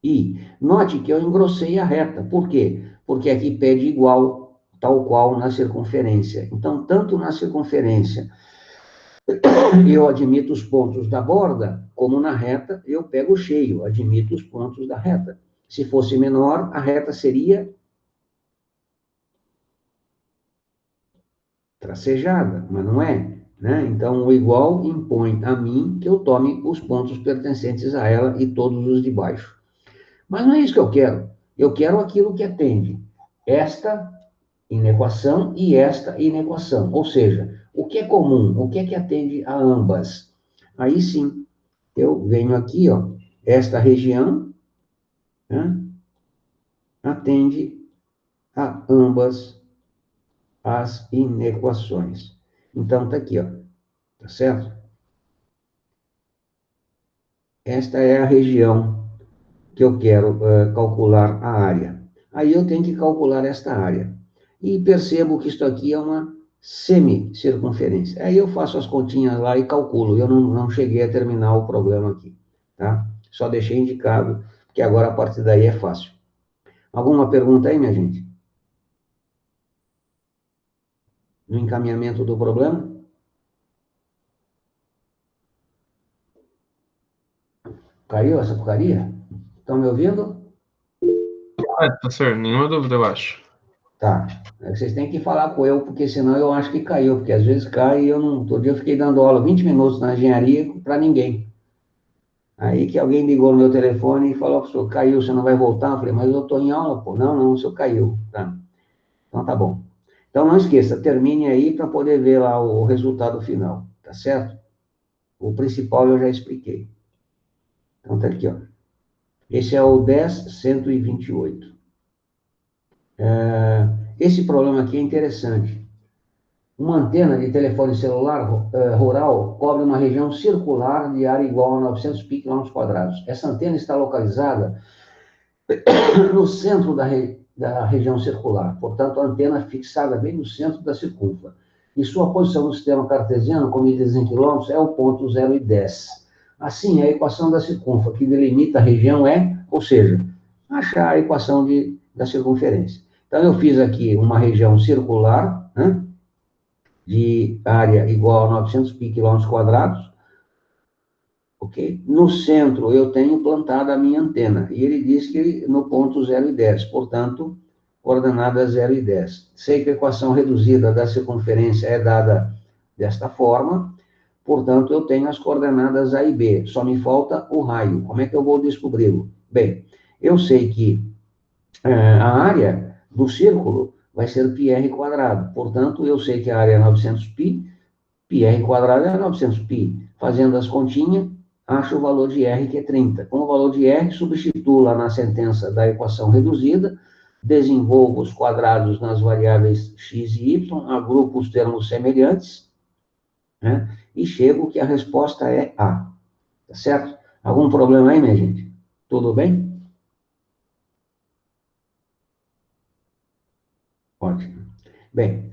E note que eu engrossei a reta. Por quê? Porque aqui pede igual, tal qual na circunferência. Então, tanto na circunferência eu admito os pontos da borda, como na reta eu pego o cheio, admito os pontos da reta. Se fosse menor, a reta seria tracejada, mas não é, né? Então, o igual impõe a mim que eu tome os pontos pertencentes a ela e todos os de baixo. Mas não é isso que eu quero. Eu quero aquilo que atende esta inequação e esta inequação. Ou seja, o que é comum? O que é que atende a ambas? Aí sim, eu venho aqui, ó, esta região, né, atende a ambas as inequações. Então, tá aqui, ó, tá certo? Esta é a região que eu quero calcular a área. Aí eu tenho que calcular esta área. E percebo que isto aqui é uma semicircunferência. Aí eu faço as continhas lá e calculo. Eu não cheguei a terminar o problema aqui, tá? Só deixei indicado, que agora a partir daí é fácil. Alguma pergunta aí, minha gente? No encaminhamento do problema? Caiu essa porcaria? Estão me ouvindo? Professor, nenhuma dúvida, eu acho. Tá. Vocês têm que falar com eu, porque senão eu acho que caiu, porque às vezes cai e eu não... Todo dia eu fiquei dando aula 20 minutos na engenharia para ninguém. Aí que alguém ligou no meu telefone e falou, professor, caiu, você não vai voltar? Eu falei, mas eu estou em aula, pô. Não, o senhor caiu. Tá. Então tá bom. Então não esqueça, termine aí para poder ver lá o resultado final, tá certo? O principal eu já expliquei. Então tá aqui, ó. Esse é o 10.128. Esse problema aqui é interessante. Uma antena de telefone celular rural cobre uma região circular de área igual a 900 km². Essa antena está localizada no centro da região circular. Portanto, a antena fixada bem no centro da circunfla. E sua posição no sistema cartesiano, com medidas em quilômetros, é o ponto 0 e 10. Assim, a equação da circunfla, que delimita a região, ou seja, achar a equação da circunferência. Então, eu fiz aqui uma região circular, né, de área igual a 900 pi quilômetros quadrados, ok? No centro, eu tenho plantado a minha antena, e ele diz que no ponto 0 e 10, portanto, coordenada 0 e 10. Sei que a equação reduzida da circunferência é dada desta forma, portanto, eu tenho as coordenadas A e B, só me falta o raio. Como é que eu vou descobri-lo? Bem, eu sei que a área do círculo vai ser πr quadrado, portanto, eu sei que a área é 900 pi, πr quadrado é 900 pi. Fazendo as continhas, acho o valor de R, que é 30. Com o valor de R, substituo lá na sentença da equação reduzida, desenvolvo os quadrados nas variáveis x e y, agrupo os termos semelhantes, né, e chego que a resposta é A. Tá certo? Algum problema aí, minha gente? Tudo bem? Ótimo. Bem,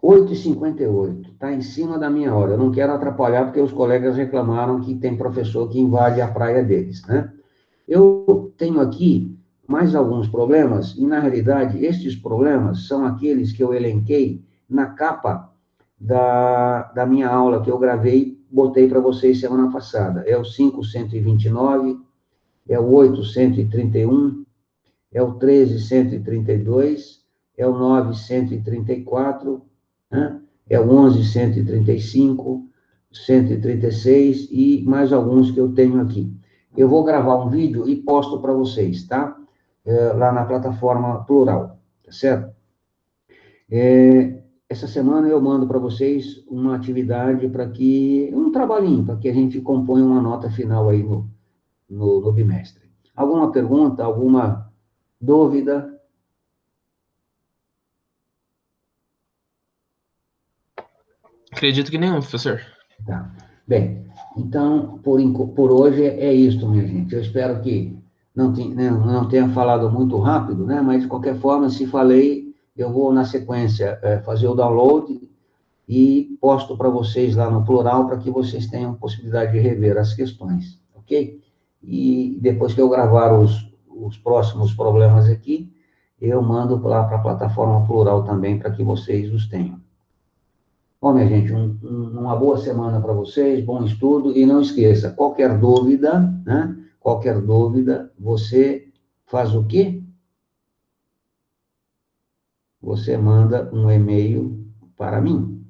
8h58, está em cima da minha hora. Eu não quero atrapalhar, porque os colegas reclamaram que tem professor que invade a praia deles, né? Eu tenho aqui mais alguns problemas, e, na realidade, estes problemas são aqueles que eu elenquei na capa da minha aula, que eu gravei, botei para vocês semana passada. É o 5.129, é o 8.131, é o 13.132, é o 9.134, né? É o 11.135, 136 e mais alguns que eu tenho aqui. Eu vou gravar um vídeo e posto para vocês, tá? Lá na plataforma Plural, tá certo? Essa semana eu mando para vocês uma atividade um trabalhinho, para que a gente componha uma nota final aí no bimestre. Alguma pergunta, alguma dúvida? Acredito que nenhum, professor. Tá. Bem, então, por hoje é isto, minha gente. Eu espero que não tenha falado muito rápido, né? Mas, de qualquer forma, se falei, eu vou, na sequência, fazer o download e posto para vocês lá no Plural, para que vocês tenham possibilidade de rever as questões, ok? E depois que eu gravar os próximos problemas aqui, eu mando lá para a plataforma Plural também, para que vocês os tenham. Bom, minha gente, uma boa semana para vocês, bom estudo, e não esqueça, qualquer dúvida, né? Qualquer dúvida, você faz o quê? Você manda um e-mail para mim,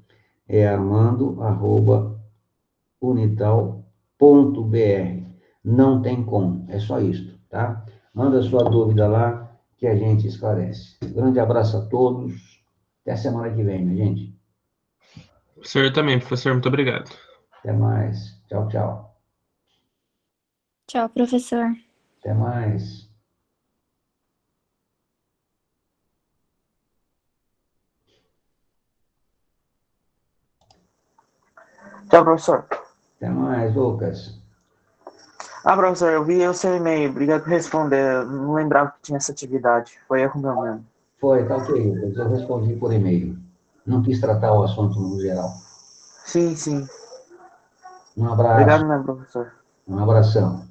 é armando@unital.br. Não tem como, é só isso, tá? Manda sua dúvida lá, que a gente esclarece. Grande abraço a todos, até a semana que vem, minha gente. Professor também, professor, muito obrigado. Até mais. Tchau, tchau. Tchau, professor. Até mais. Tchau, professor. Até mais, Lucas. Professor, eu vi o seu e-mail. Obrigado por responder. Eu não lembrava que tinha essa atividade. Foi erro meu mesmo. Foi, tá ok, Lucas. Eu respondi por e-mail. Não quis tratar o assunto no geral. Sim, sim. Um abraço. Obrigado, meu professor. Um abração.